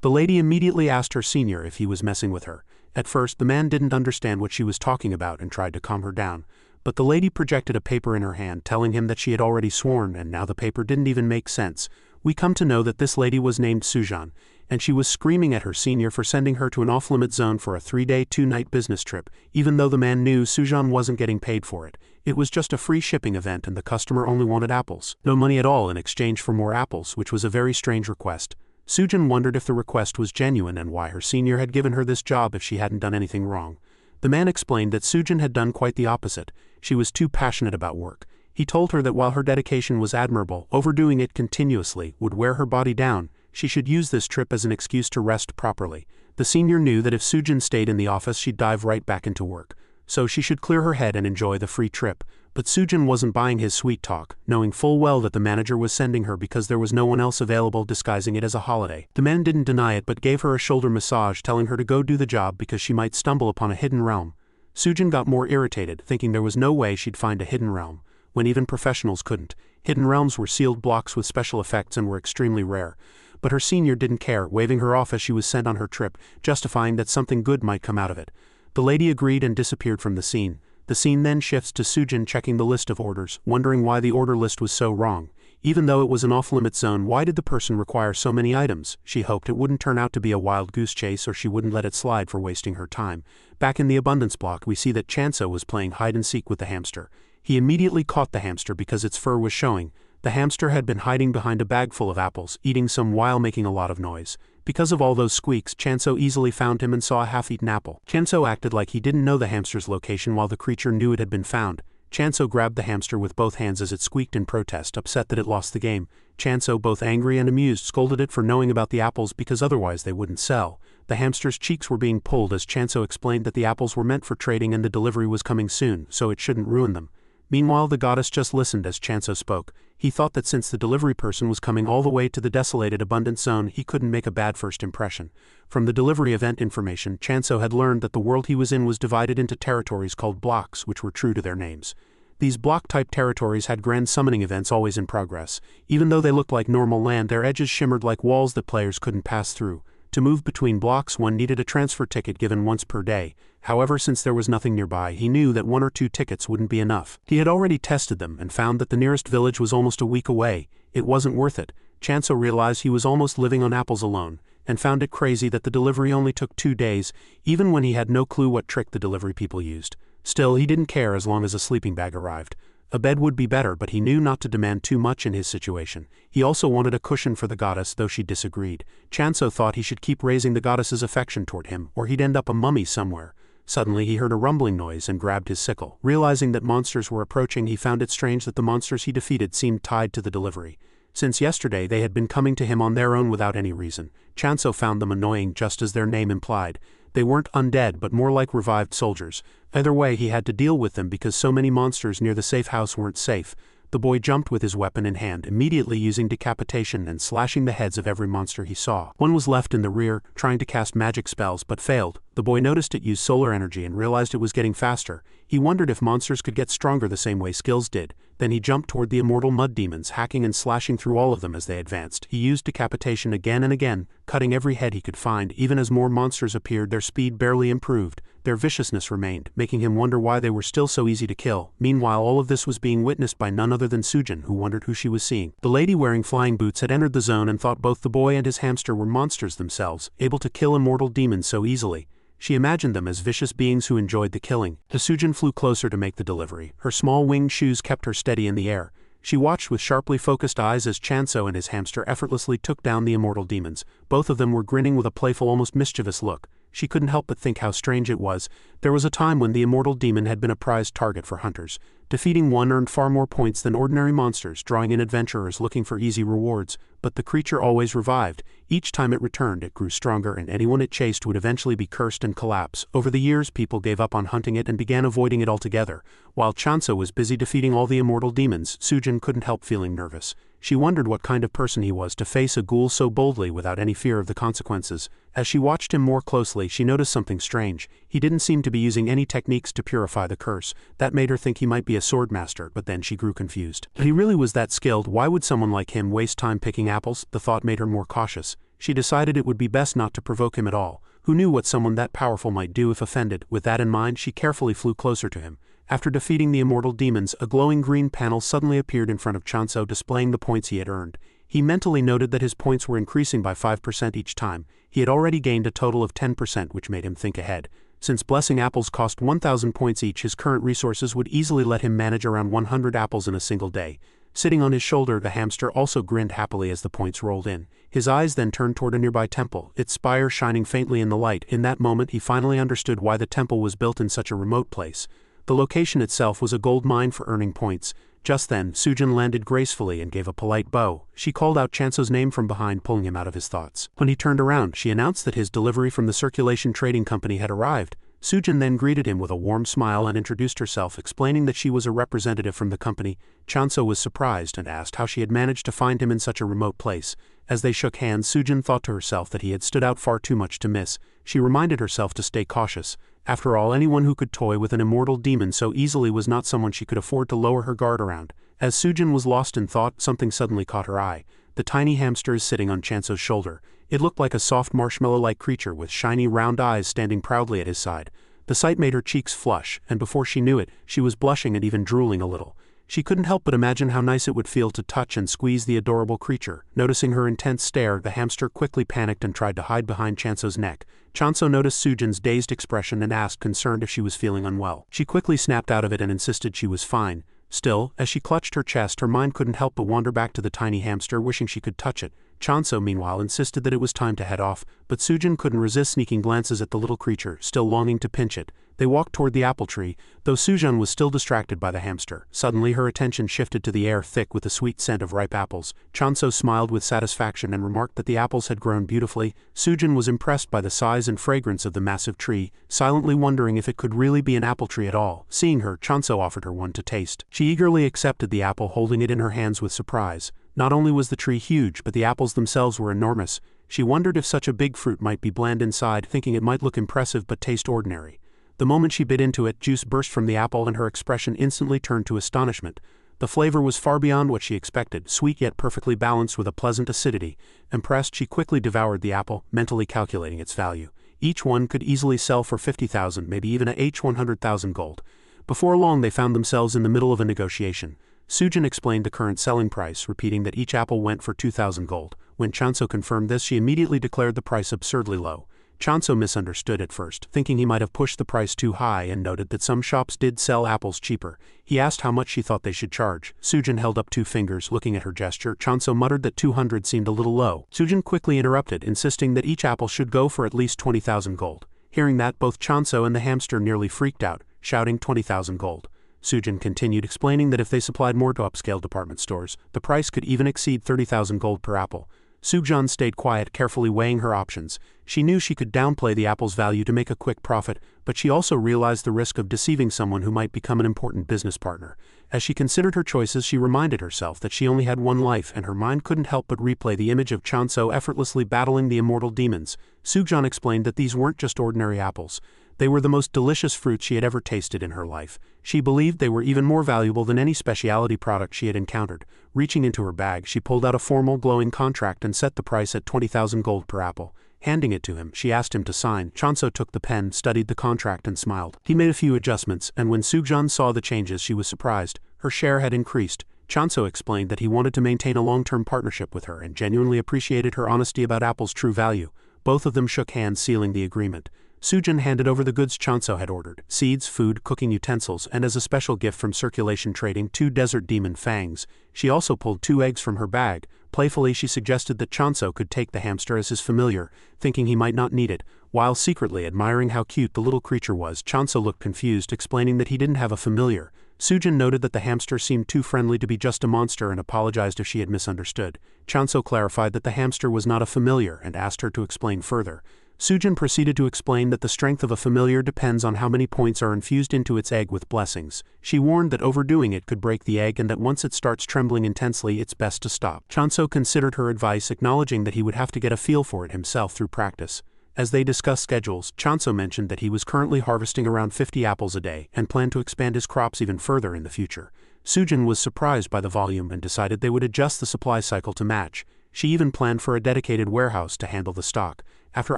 The lady immediately asked her senior if he was messing with her. At first, the man didn't understand what she was talking about and tried to calm her down. But the lady projected a paper in her hand, telling him that she had already sworn, and now the paper didn't even make sense. We come to know that this lady was named Sujan, and she was screaming at her senior for sending her to an off-limit zone for a 3-day, 2-night business trip, even though the man knew Sujan wasn't getting paid for it. It was just a free shipping event and the customer only wanted apples. No money at all in exchange for more apples, which was a very strange request. Sujan wondered if the request was genuine and why her senior had given her this job if she hadn't done anything wrong. The man explained that Sujan had done quite the opposite. She was too passionate about work. He told her that while her dedication was admirable, overdoing it continuously would wear her body down. She should use this trip as an excuse to rest properly. The senior knew that if Sujan stayed in the office, she'd dive right back into work. So she should clear her head and enjoy the free trip. But Sujan wasn't buying his sweet talk, knowing full well that the manager was sending her because there was no one else available, disguising it as a holiday. The man didn't deny it but gave her a shoulder massage, telling her to go do the job because she might stumble upon a hidden realm. Sujan got more irritated, thinking there was no way she'd find a hidden realm, when even professionals couldn't. Hidden realms were sealed blocks with special effects and were extremely rare. But her senior didn't care, waving her off as she was sent on her trip, justifying that something good might come out of it. The lady agreed and disappeared from the scene. The scene then shifts to Sujan checking the list of orders, wondering why the order list was so wrong. Even though it was an off-limit zone, why did the person require so many items? She hoped it wouldn't turn out to be a wild goose chase or she wouldn't let it slide for wasting her time. Back in the abundance block, we see that Chanso was playing hide-and-seek with the hamster. He immediately caught the hamster because its fur was showing. The hamster had been hiding behind a bag full of apples, eating some while making a lot of noise. Because of all those squeaks, Chanso easily found him and saw a half-eaten apple. Chanso acted like he didn't know the hamster's location while the creature knew it had been found. Chanso grabbed the hamster with both hands as it squeaked in protest, upset that it lost the game. Chanso, both angry and amused, scolded it for knowing about the apples because otherwise they wouldn't sell. The hamster's cheeks were being pulled as Chanso explained that the apples were meant for trading and the delivery was coming soon, so it shouldn't ruin them. Meanwhile, the goddess just listened as Chanso spoke. He thought that since the delivery person was coming all the way to the desolated abundant zone, he couldn't make a bad first impression. From the delivery event information, Chanso had learned that the world he was in was divided into territories called blocks, which were true to their names. These block-type territories had grand summoning events always in progress. Even though they looked like normal land, their edges shimmered like walls that players couldn't pass through. To move between blocks, one needed a transfer ticket given once per day. However, since there was nothing nearby, he knew that 1 or 2 tickets wouldn't be enough. He had already tested them and found that the nearest village was almost a week away. It wasn't worth it. Chanso realized he was almost living on apples alone, and found it crazy that the delivery only took 2 days, even when he had no clue what trick the delivery people used. Still, he didn't care as long as a sleeping bag arrived. A bed would be better, but he knew not to demand too much in his situation. He also wanted a cushion for the goddess, though she disagreed. Chanso thought he should keep raising the goddess's affection toward him, or he'd end up a mummy somewhere. Suddenly he heard a rumbling noise and grabbed his sickle. Realizing that monsters were approaching, he found it strange that the monsters he defeated seemed tied to the delivery. Since yesterday they had been coming to him on their own without any reason. Chanso found them annoying, just as their name implied. They weren't undead but more like revived soldiers. Either way, he had to deal with them because so many monsters near the safe house weren't safe. The boy jumped with his weapon in hand, immediately using decapitation and slashing the heads of every monster he saw. One was left in the rear, trying to cast magic spells but failed. The boy noticed it used solar energy and realized it was getting faster. He wondered if monsters could get stronger the same way skills did. Then he jumped toward the immortal mud demons, hacking and slashing through all of them as they advanced. He used decapitation again and again, cutting every head he could find. Even as more monsters appeared, their speed barely improved. Their viciousness remained, making him wonder why they were still so easy to kill. Meanwhile, all of this was being witnessed by none other than Sujan, who wondered who she was seeing. The lady wearing flying boots had entered the zone and thought both the boy and his hamster were monsters themselves, able to kill immortal demons so easily. She imagined them as vicious beings who enjoyed the killing. Sujin flew closer to make the delivery. Her small winged shoes kept her steady in the air. She watched with sharply focused eyes as Chanso and his hamster effortlessly took down the immortal demons. Both of them were grinning with a playful, almost mischievous look. She couldn't help but think how strange it was. There was a time when the immortal demon had been a prized target for hunters. Defeating one earned far more points than ordinary monsters, drawing in adventurers looking for easy rewards. But the creature always revived. Each time it returned, it grew stronger, and anyone it chased would eventually be cursed and collapse. Over the years, people gave up on hunting it and began avoiding it altogether. While Chanso was busy defeating all the immortal demons, Sujin couldn't help feeling nervous. She wondered what kind of person he was to face a ghoul so boldly without any fear of the consequences. As she watched him more closely, she noticed something strange. He didn't seem to be using any techniques to purify the curse. That made her think he might be a sword master, but then she grew confused. If he really was that skilled, why would someone like him waste time picking apples? The thought made her more cautious. She decided it would be best not to provoke him at all. Who knew what someone that powerful might do if offended? With that in mind, she carefully flew closer to him. After defeating the immortal demons, a glowing green panel suddenly appeared in front of Chanso, displaying the points he had earned. He mentally noted that his points were increasing by 5% each time. He had already gained a total of 10%, which made him think ahead. Since blessing apples cost 1,000 points each, his current resources would easily let him manage around 100 apples in a single day. Sitting on his shoulder, the hamster also grinned happily as the points rolled in. His eyes then turned toward a nearby temple, its spire shining faintly in the light. In that moment, he finally understood why the temple was built in such a remote place. The location itself was a gold mine for earning points. Just then, Sujin landed gracefully and gave a polite bow. She called out Chanso's name from behind, pulling him out of his thoughts. When he turned around, she announced that his delivery from the Circulation Trading Company had arrived. Sujin then greeted him with a warm smile and introduced herself, explaining that she was a representative from the company. Chanso was surprised and asked how she had managed to find him in such a remote place. As they shook hands, Sujin thought to herself that he had stood out far too much to miss. She reminded herself to stay cautious. After all, anyone who could toy with an immortal demon so easily was not someone she could afford to lower her guard around. As Sujin was lost in thought, something suddenly caught her eye. The tiny hamster is sitting on Chanso's shoulder. It looked like a soft marshmallow-like creature with shiny round eyes standing proudly at his side. The sight made her cheeks flush, and before she knew it, she was blushing and even drooling a little. She couldn't help but imagine how nice it would feel to touch and squeeze the adorable creature. Noticing her intense stare, the hamster quickly panicked and tried to hide behind Chanso's neck. Chanso noticed Sujin's dazed expression and asked, concerned, if she was feeling unwell. She quickly snapped out of it and insisted she was fine. Still, as she clutched her chest, her mind couldn't help but wander back to the tiny hamster, wishing she could touch it. Chanso, meanwhile, insisted that it was time to head off, but Sujin couldn't resist sneaking glances at the little creature, still longing to pinch it. They walked toward the apple tree, though Sujin was still distracted by the hamster. Suddenly her attention shifted to the air thick with the sweet scent of ripe apples. Chanso smiled with satisfaction and remarked that the apples had grown beautifully. Sujin was impressed by the size and fragrance of the massive tree, silently wondering if it could really be an apple tree at all. Seeing her, Chanso offered her one to taste. She eagerly accepted the apple, holding it in her hands with surprise. Not only was the tree huge, but the apples themselves were enormous. She wondered if such a big fruit might be bland inside, thinking it might look impressive but taste ordinary. The moment she bit into it, juice burst from the apple and her expression instantly turned to astonishment. The flavor was far beyond what she expected, sweet yet perfectly balanced with a pleasant acidity. Impressed, she quickly devoured the apple, mentally calculating its value. Each one could easily sell for 50,000, maybe even a 100,000 gold. Before long they found themselves in the middle of a negotiation. Sujin explained the current selling price, repeating that each apple went for 2,000 gold. When Chanso confirmed this, she immediately declared the price absurdly low. Chanso misunderstood at first, thinking he might have pushed the price too high, and noted that some shops did sell apples cheaper. He asked how much she thought they should charge. Sujin held up 2 fingers, looking at her gesture. Chanso muttered that 200 seemed a little low. Sujin quickly interrupted, insisting that each apple should go for at least 20,000 gold. Hearing that, both Chanso and the hamster nearly freaked out, shouting 20,000 gold. Sujin continued, explaining that if they supplied more to upscale department stores, the price could even exceed 30,000 gold per apple. Sujin stayed quiet, carefully weighing her options. She knew she could downplay the apple's value to make a quick profit, but she also realized the risk of deceiving someone who might become an important business partner. As she considered her choices, she reminded herself that she only had one life, and her mind couldn't help but replay the image of Chanso effortlessly battling the immortal demons. Sujin explained that these weren't just ordinary apples. They were the most delicious fruits she had ever tasted in her life. She believed they were even more valuable than any specialty product she had encountered. Reaching into her bag, she pulled out a formal glowing contract and set the price at 20,000 gold per apple. Handing it to him, she asked him to sign. Chanso took the pen, studied the contract and smiled. He made a few adjustments, and when Sujin saw the changes, she was surprised. Her share had increased. Chanso explained that he wanted to maintain a long-term partnership with her and genuinely appreciated her honesty about Apple's true value. Both of them shook hands, sealing the agreement. Sujin handed over the goods Chanso had ordered: seeds, food, cooking utensils, and as a special gift from circulation trading, 2 desert demon fangs. She also pulled 2 eggs from her bag. Playfully she suggested that Chanso could take the hamster as his familiar, thinking he might not need it. While secretly admiring how cute the little creature was, Chanso looked confused, explaining that he didn't have a familiar. Sujin noted that the hamster seemed too friendly to be just a monster and apologized if she had misunderstood. Chanso clarified that the hamster was not a familiar and asked her to explain further. Sujin proceeded to explain that the strength of a familiar depends on how many points are infused into its egg with blessings. She warned that overdoing it could break the egg and that once it starts trembling intensely it's best to stop. Chanso considered her advice, acknowledging that he would have to get a feel for it himself through practice. As they discussed schedules, Chanso mentioned that he was currently harvesting around 50 apples a day and planned to expand his crops even further in the future. Sujin was surprised by the volume and decided they would adjust the supply cycle to match. She even planned for a dedicated warehouse to handle the stock. After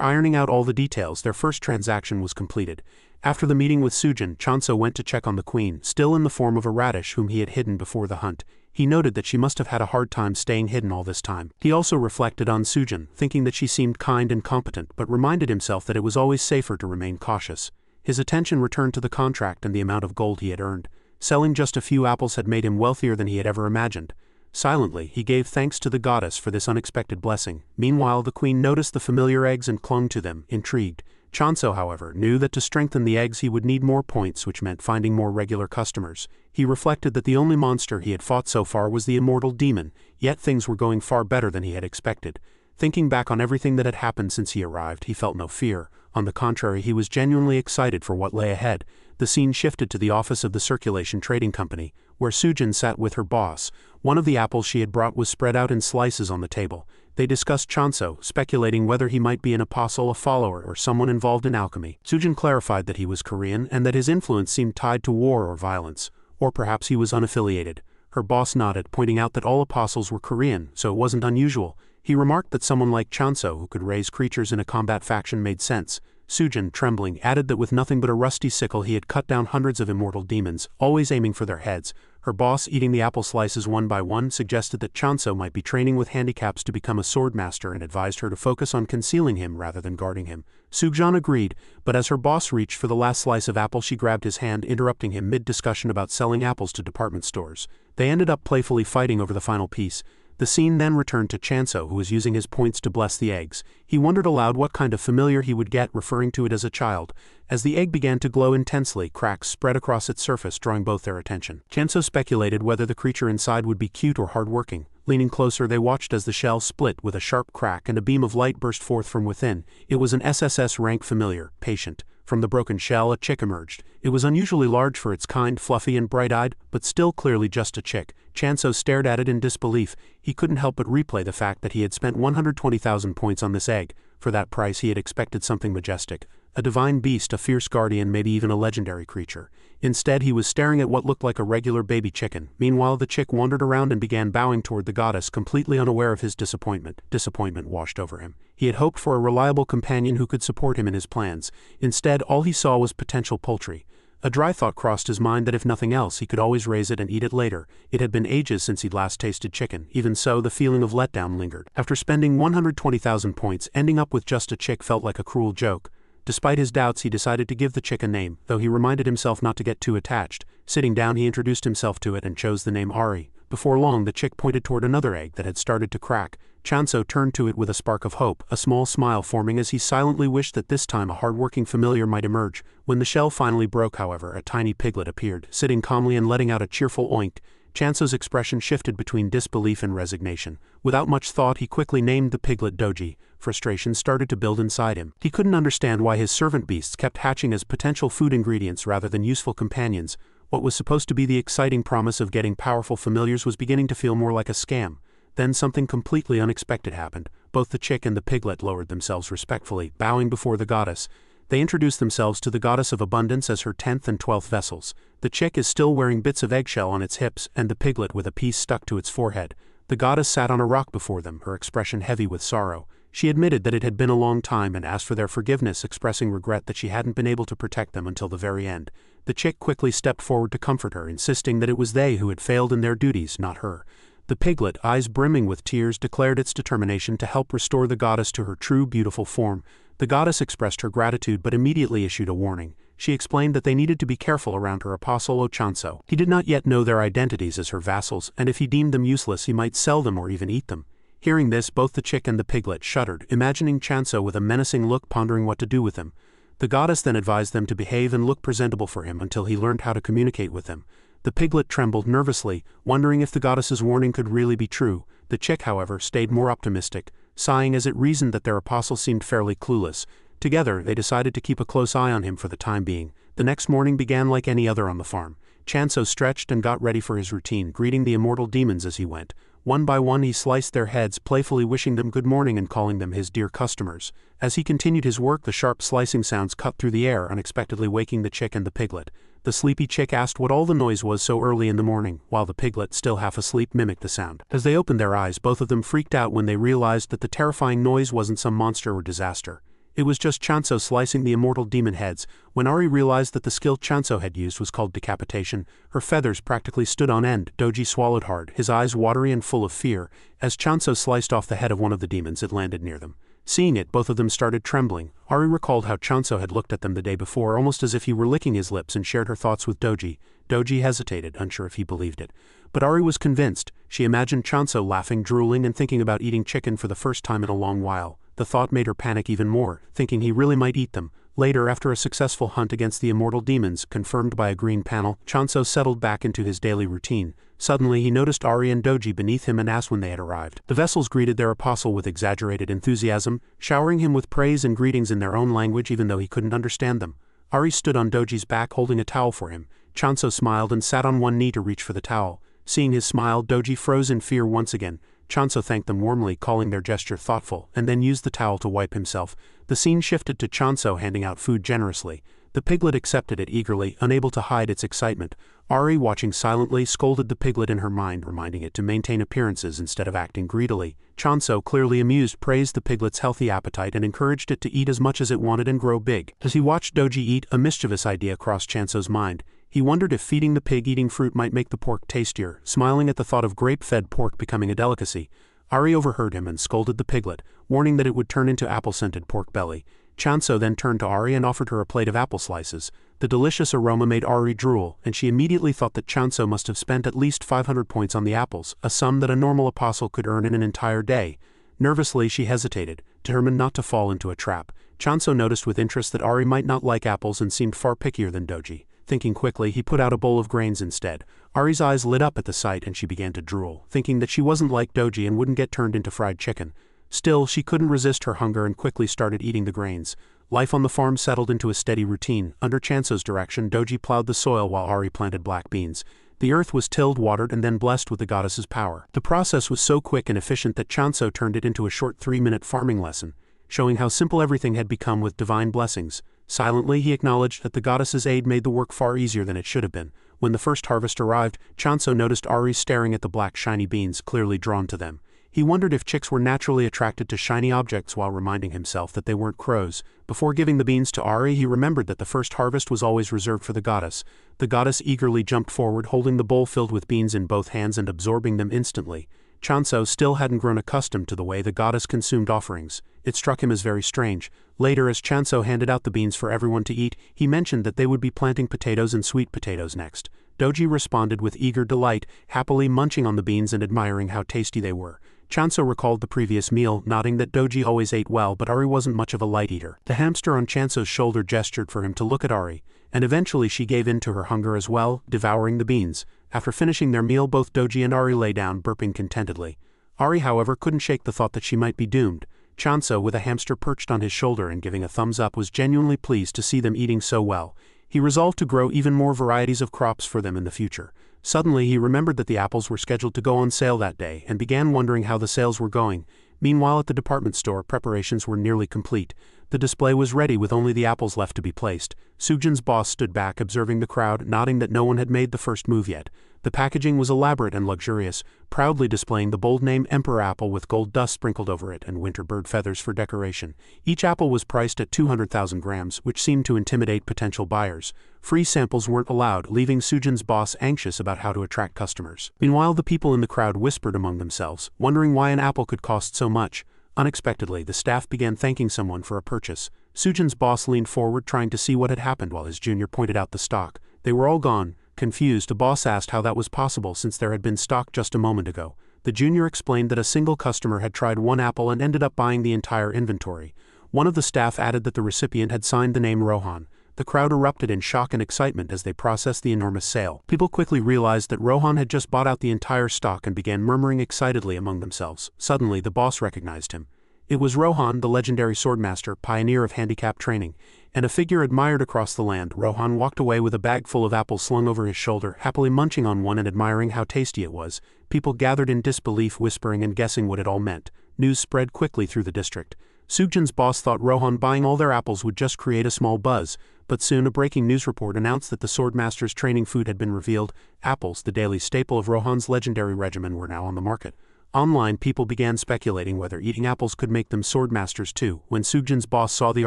ironing out all the details, their first transaction was completed. After the meeting with Sujin, Chanso went to check on the queen, still in the form of a radish whom he had hidden before the hunt. He noted that she must have had a hard time staying hidden all this time. He also reflected on Sujin, thinking that she seemed kind and competent, but reminded himself that it was always safer to remain cautious. His attention returned to the contract and the amount of gold he had earned. Selling just a few apples had made him wealthier than he had ever imagined. Silently, he gave thanks to the goddess for this unexpected blessing. Meanwhile, the queen noticed the familiar eggs and clung to them, intrigued. Chanso, however, knew that to strengthen the eggs he would need more points, which meant finding more regular customers. He reflected that the only monster he had fought so far was the immortal demon, yet things were going far better than he had expected. Thinking back on everything that had happened since he arrived, he felt no fear. On the contrary, he was genuinely excited for what lay ahead. The scene shifted to the office of the Circulation Trading Company, where Sujin sat with her boss. One of the apples she had brought was spread out in slices on the table. They discussed Chanso, speculating whether he might be an apostle, a follower, or someone involved in alchemy. Sujin clarified that he was Korean and that his influence seemed tied to war or violence, or perhaps he was unaffiliated. Her boss nodded, pointing out that all apostles were Korean, so it wasn't unusual. He remarked that someone like Chanso, who could raise creatures in a combat faction, made sense. Sujin, trembling, added that with nothing but a rusty sickle he had cut down hundreds of immortal demons, always aiming for their heads. Her boss, eating the apple slices one by one, suggested that Chanso might be training with handicaps to become a swordmaster and advised her to focus on concealing him rather than guarding him. Sujin agreed, but as her boss reached for the last slice of apple she grabbed his hand, interrupting him mid-discussion about selling apples to department stores. They ended up playfully fighting over the final piece. The scene then returned to Chanso, who was using his points to bless the eggs. He wondered aloud what kind of familiar he would get, referring to it as a child. As the egg began to glow intensely, cracks spread across its surface, drawing both their attention. Chanso speculated whether the creature inside would be cute or hardworking. Leaning closer, they watched as the shell split with a sharp crack and a beam of light burst forth from within. It was an SSS rank familiar, Patient. From the broken shell, a chick emerged. It was unusually large for its kind, fluffy and bright-eyed, but still clearly just a chick. Chanso stared at it in disbelief. He couldn't help but replay the fact that he had spent 120,000 points on this egg. For that price he had expected something majestic. A divine beast, a fierce guardian, maybe even a legendary creature. Instead, he was staring at what looked like a regular baby chicken. Meanwhile, the chick wandered around and began bowing toward the goddess, completely unaware of his disappointment. Disappointment washed over him. He had hoped for a reliable companion who could support him in his plans. Instead, all he saw was potential poultry. A dry thought crossed his mind that if nothing else, he could always raise it and eat it later. It had been ages since he'd last tasted chicken. Even so, the feeling of letdown lingered. After spending 120,000 points, ending up with just a chick felt like a cruel joke. Despite his doubts, he decided to give the chick a name, though he reminded himself not to get too attached. Sitting down, he introduced himself to it and chose the name Ari. Before long, the chick pointed toward another egg that had started to crack. Chanso turned to it with a spark of hope, a small smile forming as he silently wished that this time a hard-working familiar might emerge. When the shell finally broke, however, a tiny piglet appeared, sitting calmly and letting out a cheerful oink. Chanso's expression shifted between disbelief and resignation. Without much thought, he quickly named the piglet Doji. Frustration started to build inside him. He couldn't understand why his servant beasts kept hatching as potential food ingredients rather than useful companions. What was supposed to be the exciting promise of getting powerful familiars was beginning to feel more like a scam. Then something completely unexpected happened. Both the chick and the piglet lowered themselves respectfully, bowing before the goddess. They introduced themselves to the goddess of abundance as her 10th and 12th vessels. The chick is still wearing bits of eggshell on its hips, and the piglet with a piece stuck to its forehead. The goddess sat on a rock before them, her expression heavy with sorrow. She admitted that it had been a long time and asked for their forgiveness, expressing regret that she hadn't been able to protect them until the very end. The chick quickly stepped forward to comfort her, insisting that it was they who had failed in their duties, not her. The piglet, eyes brimming with tears, declared its determination to help restore the goddess to her true, beautiful form. The goddess expressed her gratitude but immediately issued a warning. She explained that they needed to be careful around her apostle Ochanso. He did not yet know their identities as her vassals, and if he deemed them useless he might sell them or even eat them. Hearing this, both the chick and the piglet shuddered, imagining Chanso with a menacing look pondering what to do with him. The goddess then advised them to behave and look presentable for him until he learned how to communicate with them. The piglet trembled nervously, wondering if the goddess's warning could really be true. The chick, however, stayed more optimistic, sighing as it reasoned that their apostle seemed fairly clueless. Together, they decided to keep a close eye on him for the time being. The next morning began like any other on the farm. Chanso stretched and got ready for his routine, greeting the immortal demons as he went. One by one he sliced their heads, playfully wishing them good morning and calling them his dear customers. As he continued his work, the sharp slicing sounds cut through the air, unexpectedly waking the chick and the piglet. The sleepy chick asked what all the noise was so early in the morning, while the piglet, still half asleep, mimicked the sound. As they opened their eyes, both of them freaked out when they realized that the terrifying noise wasn't some monster or disaster. It was just Chanso slicing the immortal demon heads. When Ari realized that the skill Chanso had used was called decapitation, her feathers practically stood on end. Doji swallowed hard, his eyes watery and full of fear. As Chanso sliced off the head of one of the demons, it landed near them. Seeing it, both of them started trembling. Ari recalled how Chanso had looked at them the day before, almost as if he were licking his lips, and shared her thoughts with Doji. Doji hesitated, unsure if he believed it. But Ari was convinced. She imagined Chanso laughing, drooling, and thinking about eating chicken for the first time in a long while. The thought made her panic even more, thinking he really might eat them. Later, after a successful hunt against the immortal demons, confirmed by a green panel, Chanso settled back into his daily routine. Suddenly, he noticed Ari and Doji beneath him and asked when they had arrived. The vessels greeted their apostle with exaggerated enthusiasm, showering him with praise and greetings in their own language even though he couldn't understand them. Ari stood on Doji's back holding a towel for him. Chanso smiled and sat on one knee to reach for the towel. Seeing his smile, Doji froze in fear once again. Chanso thanked them warmly, calling their gesture thoughtful, and then used the towel to wipe himself. The scene shifted to Chanso handing out food generously. The piglet accepted it eagerly, unable to hide its excitement. Ari, watching silently, scolded the piglet in her mind, reminding it to maintain appearances instead of acting greedily. Chanso, clearly amused, praised the piglet's healthy appetite and encouraged it to eat as much as it wanted and grow big. As he watched Doji eat, a mischievous idea crossed Chanso's mind. He wondered if feeding the pig eating fruit might make the pork tastier, smiling at the thought of grape-fed pork becoming a delicacy. Ari overheard him and scolded the piglet, warning that it would turn into apple-scented pork belly. Chanso then turned to Ari and offered her a plate of apple slices. The delicious aroma made Ari drool, and she immediately thought that Chanso must have spent at least 500 points on the apples, a sum that a normal apostle could earn in an entire day. Nervously, she hesitated, determined not to fall into a trap. Chanso noticed with interest that Ari might not like apples and seemed far pickier than Doji. Thinking quickly, he put out a bowl of grains instead. Ari's eyes lit up at the sight and she began to drool, thinking that she wasn't like Doji and wouldn't get turned into fried chicken. Still, she couldn't resist her hunger and quickly started eating the grains. Life on the farm settled into a steady routine. Under Chanso's direction, Doji plowed the soil while Ari planted black beans. The earth was tilled, watered, and then blessed with the goddess's power. The process was so quick and efficient that Chanso turned it into a short 3-minute farming lesson, showing how simple everything had become with divine blessings. Silently, he acknowledged that the goddess's aid made the work far easier than it should have been. When the first harvest arrived, Chanso noticed Ari staring at the black shiny beans, clearly drawn to them. He wondered if chicks were naturally attracted to shiny objects while reminding himself that they weren't crows. Before giving the beans to Ari, he remembered that the first harvest was always reserved for the goddess. The goddess eagerly jumped forward, holding the bowl filled with beans in both hands and absorbing them instantly. Chanso still hadn't grown accustomed to the way the goddess consumed offerings. It struck him as very strange. Later, as Chanso handed out the beans for everyone to eat, he mentioned that they would be planting potatoes and sweet potatoes next. Doji responded with eager delight, happily munching on the beans and admiring how tasty they were. Chanso recalled the previous meal, nodding that Doji always ate well, but Ari wasn't much of a light eater. The hamster on Chanso's shoulder gestured for him to look at Ari, and eventually she gave in to her hunger as well, devouring the beans. After finishing their meal, both Doji and Ari lay down, burping contentedly. Ari, however, couldn't shake the thought that she might be doomed. Chanso, with a hamster perched on his shoulder and giving a thumbs up, was genuinely pleased to see them eating so well. He resolved to grow even more varieties of crops for them in the future. Suddenly, he remembered that the apples were scheduled to go on sale that day and began wondering how the sales were going. Meanwhile, at the department store, preparations were nearly complete. The display was ready with only the apples left to be placed. Sujin's boss stood back observing the crowd, nodding that no one had made the first move yet. The packaging was elaborate and luxurious, proudly displaying the bold name Emperor Apple with gold dust sprinkled over it and winter bird feathers for decoration. Each apple was priced at 200,000 grams, which seemed to intimidate potential buyers. Free samples weren't allowed, leaving Sujin's boss anxious about how to attract customers. Meanwhile, the people in the crowd whispered among themselves, wondering why an apple could cost so much. Unexpectedly, the staff began thanking someone for a purchase. Sujin's boss leaned forward trying to see what had happened while his junior pointed out the stock. They were all gone. Confused, the boss asked how that was possible since there had been stock just a moment ago. The junior explained that a single customer had tried one apple and ended up buying the entire inventory. One of the staff added that the recipient had signed the name Rohan. The crowd erupted in shock and excitement as they processed the enormous sale. People quickly realized that Rohan had just bought out the entire stock and began murmuring excitedly among themselves. Suddenly, the boss recognized him. It was Rohan, the legendary swordmaster, pioneer of handicap training, and a figure admired across the land. Rohan walked away with a bag full of apples slung over his shoulder, happily munching on one and admiring how tasty it was. People gathered in disbelief, whispering and guessing what it all meant. News spread quickly through the district. Sujin's boss thought Rohan buying all their apples would just create a small buzz, but soon a breaking news report announced that the swordmaster's training food had been revealed. Apples, the daily staple of Rohan's legendary regimen, were now on the market. Online, people began speculating whether eating apples could make them swordmasters too. When Sujin's boss saw the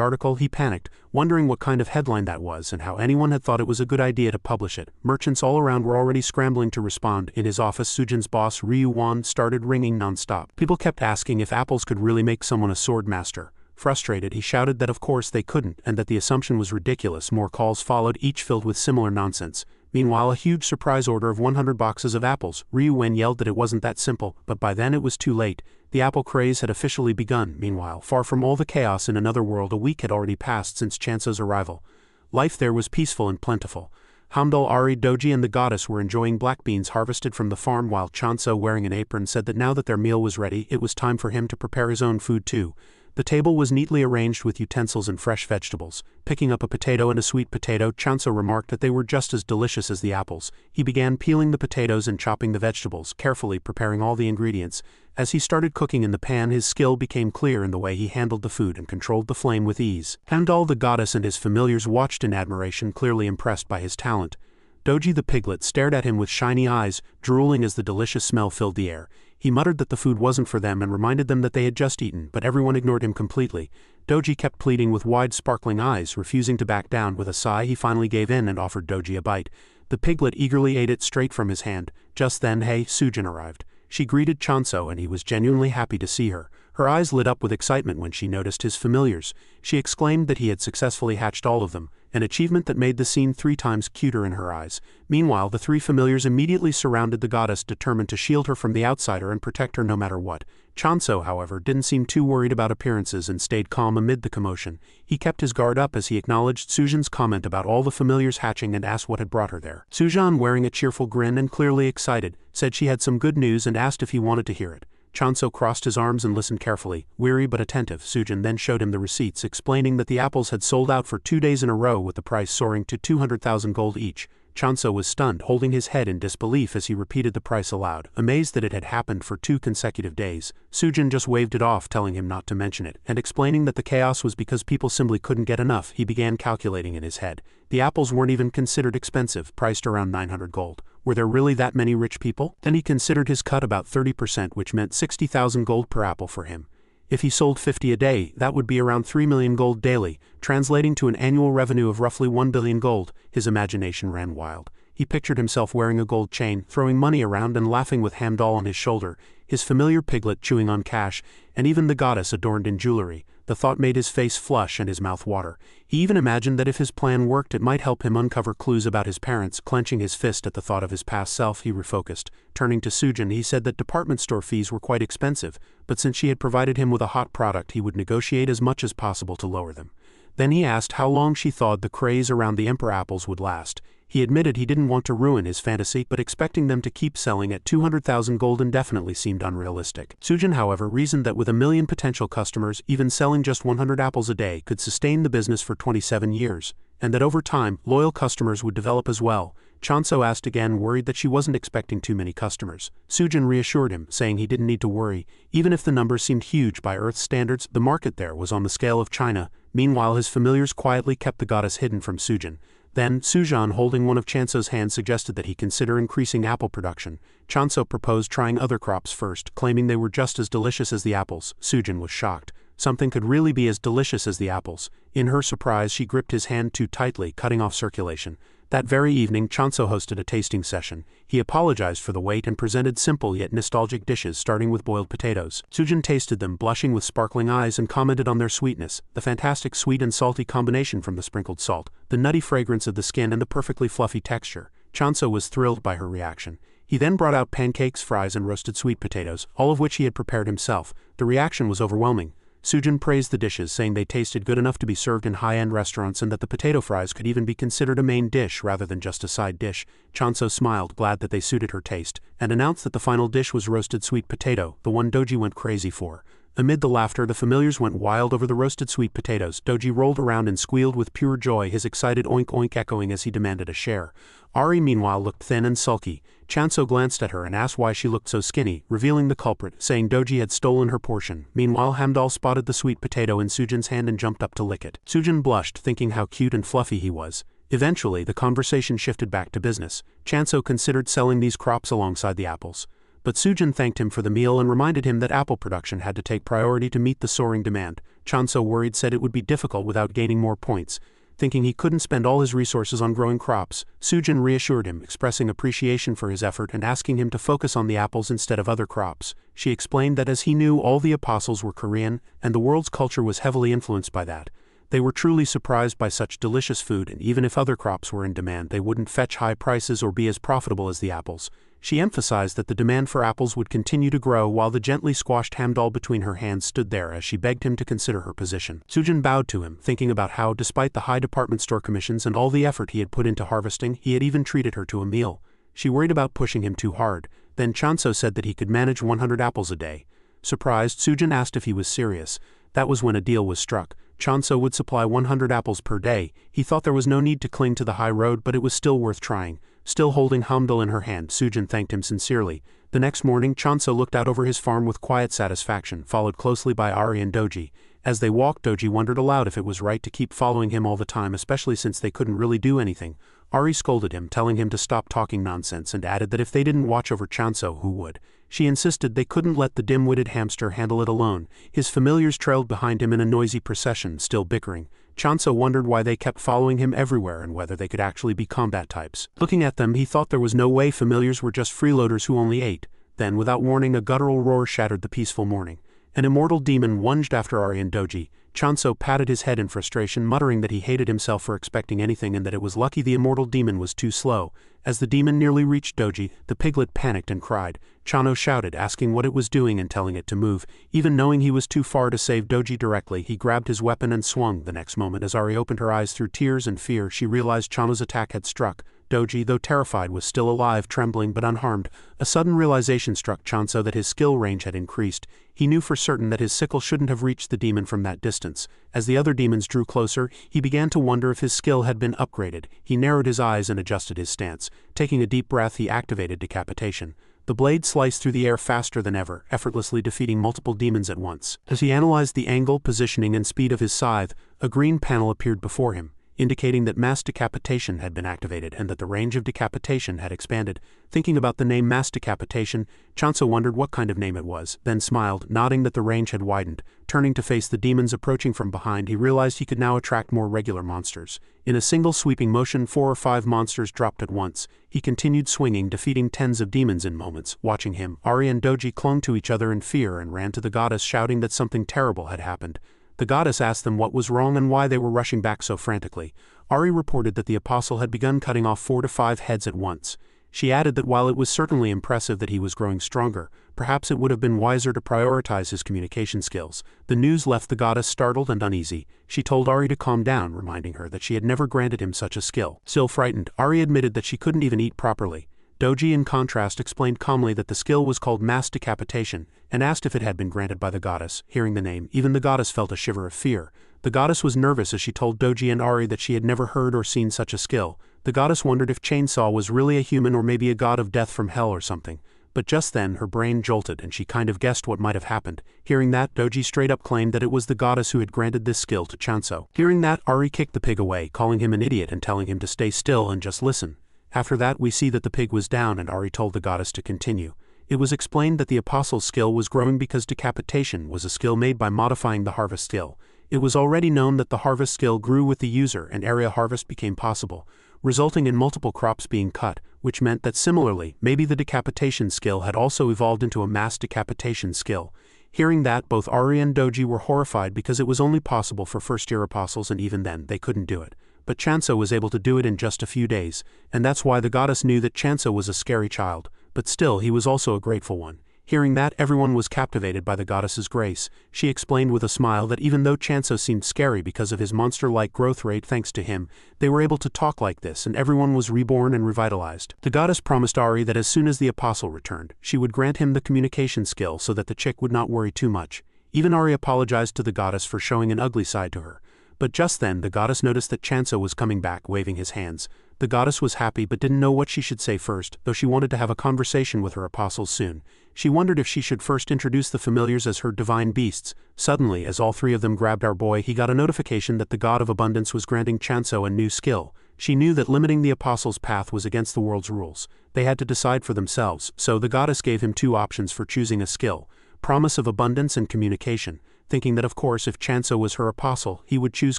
article, he panicked, wondering what kind of headline that was and how anyone had thought it was a good idea to publish it. Merchants all around were already scrambling to respond. In his office, Sujin's boss, Ryu Wan, started ringing nonstop. People kept asking if apples could really make someone a swordmaster. Frustrated, he shouted that of course they couldn't and that the assumption was ridiculous. More calls followed, each filled with similar nonsense. Meanwhile, a huge surprise order of 100 boxes of apples. Ryu Wen yelled that it wasn't that simple, but by then it was too late. The apple craze had officially begun. Meanwhile, far from all the chaos in another world, a week had already passed since Chanso's arrival. Life there was peaceful and plentiful. Hamdal, Ari, Doji and the goddess were enjoying black beans harvested from the farm while Chanso, wearing an apron, said that now that their meal was ready, it was time for him to prepare his own food too. The table was neatly arranged with utensils and fresh vegetables. Picking up a potato and a sweet potato, Chanso remarked that they were just as delicious as the apples. He began peeling the potatoes and chopping the vegetables, carefully preparing all the ingredients. As he started cooking in the pan, his skill became clear in the way he handled the food and controlled the flame with ease. Hamdal, the goddess, and his familiars watched in admiration, clearly impressed by his talent. Doji the piglet stared at him with shiny eyes, drooling as the delicious smell filled the air. He muttered that the food wasn't for them and reminded them that they had just eaten, but everyone ignored him completely. Doji kept pleading with wide sparkling eyes, refusing to back down. With a sigh, he finally gave in and offered Doji a bite. The piglet eagerly ate it straight from his hand. Just then, Sujin arrived. She greeted Chanso and he was genuinely happy to see her. Her eyes lit up with excitement when she noticed his familiars. She exclaimed that he had successfully hatched all of them, an achievement that made the scene 3 times cuter in her eyes. Meanwhile, the 3 familiars immediately surrounded the goddess, determined to shield her from the outsider and protect her no matter what. Chanso, however, didn't seem too worried about appearances and stayed calm amid the commotion. He kept his guard up as he acknowledged Sujin's comment about all the familiars hatching and asked what had brought her there. Sujin, wearing a cheerful grin and clearly excited, said she had some good news and asked if he wanted to hear it. Chanso crossed his arms and listened carefully, weary but attentive. Sujin then showed him the receipts, explaining that the apples had sold out for 2 days in a row, with the price soaring to 200,000 gold each. Chanso was stunned, holding his head in disbelief as he repeated the price aloud, amazed that it had happened for 2 consecutive days. Sujin just waved it off, telling him not to mention it, and explaining that the chaos was because people simply couldn't get enough. He began calculating in his head. The apples weren't even considered expensive, priced around 900 gold. Were there really that many rich people? Then he considered his cut about 30%, which meant 60,000 gold per apple for him. If he sold 50 a day, that would be around 3 million gold daily, translating to an annual revenue of roughly 1 billion gold. His imagination ran wild. He pictured himself wearing a gold chain, throwing money around and laughing with Hamdal on his shoulder, his familiar piglet chewing on cash, and even the goddess adorned in jewelry. The thought made his face flush and his mouth water. He even imagined that if his plan worked, it might help him uncover clues about his parents. Clenching his fist at the thought of his past self, he refocused. Turning to Sujin, he said that department store fees were quite expensive, but since she had provided him with a hot product, he would negotiate as much as possible to lower them. Then he asked how long she thought the craze around the Emperor apples would last. He admitted he didn't want to ruin his fantasy, but expecting them to keep selling at 200,000 gold indefinitely seemed unrealistic. Sujin, however, reasoned that with 1 million potential customers, even selling just 100 apples a day could sustain the business for 27 years, and that over time, loyal customers would develop as well. Chanso asked again, worried that she wasn't expecting too many customers. Sujin reassured him, saying he didn't need to worry. Even if the numbers seemed huge by Earth's standards, the market there was on the scale of China. Meanwhile, his familiars quietly kept the goddess hidden from Sujin. Then, Sujin, holding one of Chanso's hands, suggested that he consider increasing apple production. Chanso proposed trying other crops first, claiming they were just as delicious as the apples. Sujin was shocked. Something could really be as delicious as the apples. In her surprise, she gripped his hand too tightly, cutting off circulation. That very evening, Chanso hosted a tasting session. He apologized for the wait and presented simple yet nostalgic dishes, starting with boiled potatoes. Sujin tasted them, blushing with sparkling eyes, and commented on their sweetness, the fantastic sweet and salty combination from the sprinkled salt, the nutty fragrance of the skin, and the perfectly fluffy texture. Chanso was thrilled by her reaction. He then brought out pancakes, fries, and roasted sweet potatoes, all of which he had prepared himself. The reaction was overwhelming. Sujin praised the dishes, saying they tasted good enough to be served in high-end restaurants and that the potato fries could even be considered a main dish rather than just a side dish. Chanso smiled, glad that they suited her taste, and announced that the final dish was roasted sweet potato, the one Doji went crazy for. Amid the laughter, the familiars went wild over the roasted sweet potatoes. Doji rolled around and squealed with pure joy, his excited oink oink echoing as he demanded a share. Ari meanwhile looked thin and sulky. Chanso glanced at her and asked why she looked so skinny, revealing the culprit, saying Doji had stolen her portion. Meanwhile, Hamdal spotted the sweet potato in Sujin's hand and jumped up to lick it. Sujin blushed, thinking how cute and fluffy he was. Eventually, the conversation shifted back to business. Chanso considered selling these crops alongside the apples. But Sujin thanked him for the meal and reminded him that apple production had to take priority to meet the soaring demand. Chanso, worried, said it would be difficult without gaining more points. Thinking he couldn't spend all his resources on growing crops, Sujin reassured him, expressing appreciation for his effort and asking him to focus on the apples instead of other crops. She explained that as he knew all the apostles were Korean, and the world's culture was heavily influenced by that, they were truly surprised by such delicious food, and even if other crops were in demand, they wouldn't fetch high prices or be as profitable as the apples. She emphasized that the demand for apples would continue to grow while the gently squashed Hamdal between her hands stood there as she begged him to consider her position. Sujin bowed to him, thinking about how, despite the high department store commissions and all the effort he had put into harvesting, he had even treated her to a meal. She worried about pushing him too hard. Then Chanso said that he could manage 100 apples a day. Surprised, Sujin asked if he was serious. That was when a deal was struck. Chanso would supply 100 apples per day. He thought there was no need to cling to the high road, but it was still worth trying. Still holding Hamdal in her hand, Sujin thanked him sincerely. The next morning, Chanso looked out over his farm with quiet satisfaction, followed closely by Ari and Doji. As they walked, Doji wondered aloud if it was right to keep following him all the time, especially since they couldn't really do anything. Ari scolded him, telling him to stop talking nonsense, and added that if they didn't watch over Chanso, who would? She insisted they couldn't let the dim-witted hamster handle it alone. His familiars trailed behind him in a noisy procession, still bickering. Chanso wondered why they kept following him everywhere and whether they could actually be combat types. Looking at them, he thought there was no way familiars were just freeloaders who only ate. Then, without warning, a guttural roar shattered the peaceful morning. An immortal demon lunged after Ari and Doji. Chanso patted his head in frustration, muttering that he hated himself for expecting anything and that it was lucky the immortal demon was too slow. As the demon nearly reached Doji, the piglet panicked and cried. Chano shouted, asking what it was doing and telling it to move. Even knowing he was too far to save Doji directly, he grabbed his weapon and swung. The next moment, as Ari opened her eyes through tears and fear, she realized Chano's attack had struck. Doji, though terrified, was still alive, trembling but unharmed. A sudden realization struck Chanso that his skill range had increased. He knew for certain that his sickle shouldn't have reached the demon from that distance. As the other demons drew closer, he began to wonder if his skill had been upgraded. He narrowed his eyes and adjusted his stance. Taking a deep breath, he activated decapitation. The blade sliced through the air faster than ever, effortlessly defeating multiple demons at once. As he analyzed the angle, positioning, and speed of his scythe, a green panel appeared before him, indicating that mass decapitation had been activated and that the range of decapitation had expanded. Thinking about the name mass decapitation, Chanso wondered what kind of name it was, then smiled, nodding that the range had widened. Turning to face the demons approaching from behind, he realized he could now attract more regular monsters. In a single sweeping motion, 4 or 5 monsters dropped at once. He continued swinging, defeating tens of demons in moments. Watching him, Ari and Doji clung to each other in fear and ran to the goddess, shouting that something terrible had happened. The goddess asked them what was wrong and why they were rushing back so frantically. Ari reported that the apostle had begun cutting off 4 to 5 heads at once. She added that while it was certainly impressive that he was growing stronger, perhaps it would have been wiser to prioritize his communication skills. The news left the goddess startled and uneasy. She told Ari to calm down, reminding her that she had never granted him such a skill. Still frightened, Ari admitted that she couldn't even eat properly. Doji, in contrast, explained calmly that the skill was called mass decapitation, and asked if it had been granted by the goddess. Hearing the name, even the goddess felt a shiver of fear. The goddess was nervous as she told Doji and Ari that she had never heard or seen such a skill. The goddess wondered if Chainsaw was really a human or maybe a god of death from hell or something. But just then her brain jolted and she kind of guessed what might have happened. Hearing that, Doji straight up claimed that it was the goddess who had granted this skill to Chanso. Hearing that, Ari kicked the pig away, calling him an idiot and telling him to stay still and just listen. After that, we see that the pig was down and Ari told the goddess to continue. It was explained that the apostle's skill was growing because decapitation was a skill made by modifying the harvest skill. It was already known that the harvest skill grew with the user and area harvest became possible, resulting in multiple crops being cut, which meant that similarly, maybe the decapitation skill had also evolved into a mass decapitation skill. Hearing that, both Ari and Doji were horrified because it was only possible for first-year apostles, and even then, they couldn't do it. But Chanso was able to do it in just a few days, and that's why the goddess knew that Chanso was a scary child, but still he was also a grateful one. Hearing that, everyone was captivated by the goddess's grace. She explained with a smile that even though Chanso seemed scary because of his monster-like growth rate thanks to him, they were able to talk like this and everyone was reborn and revitalized. The goddess promised Ari that as soon as the apostle returned, she would grant him the communication skill so that the chick would not worry too much. Even Ari apologized to the goddess for showing an ugly side to her. But just then the goddess noticed that Chanso was coming back, waving his hands. The goddess was happy but didn't know what she should say first, though she wanted to have a conversation with her apostles soon. She wondered if she should first introduce the familiars as her divine beasts. Suddenly, as all three of them grabbed our boy, he got a notification that the god of abundance was granting Chanso a new skill. She knew that limiting the apostles' path was against the world's rules. They had to decide for themselves, so the goddess gave him two options for choosing a skill: promise of abundance and communication. Thinking that of course if Chanso was her apostle, he would choose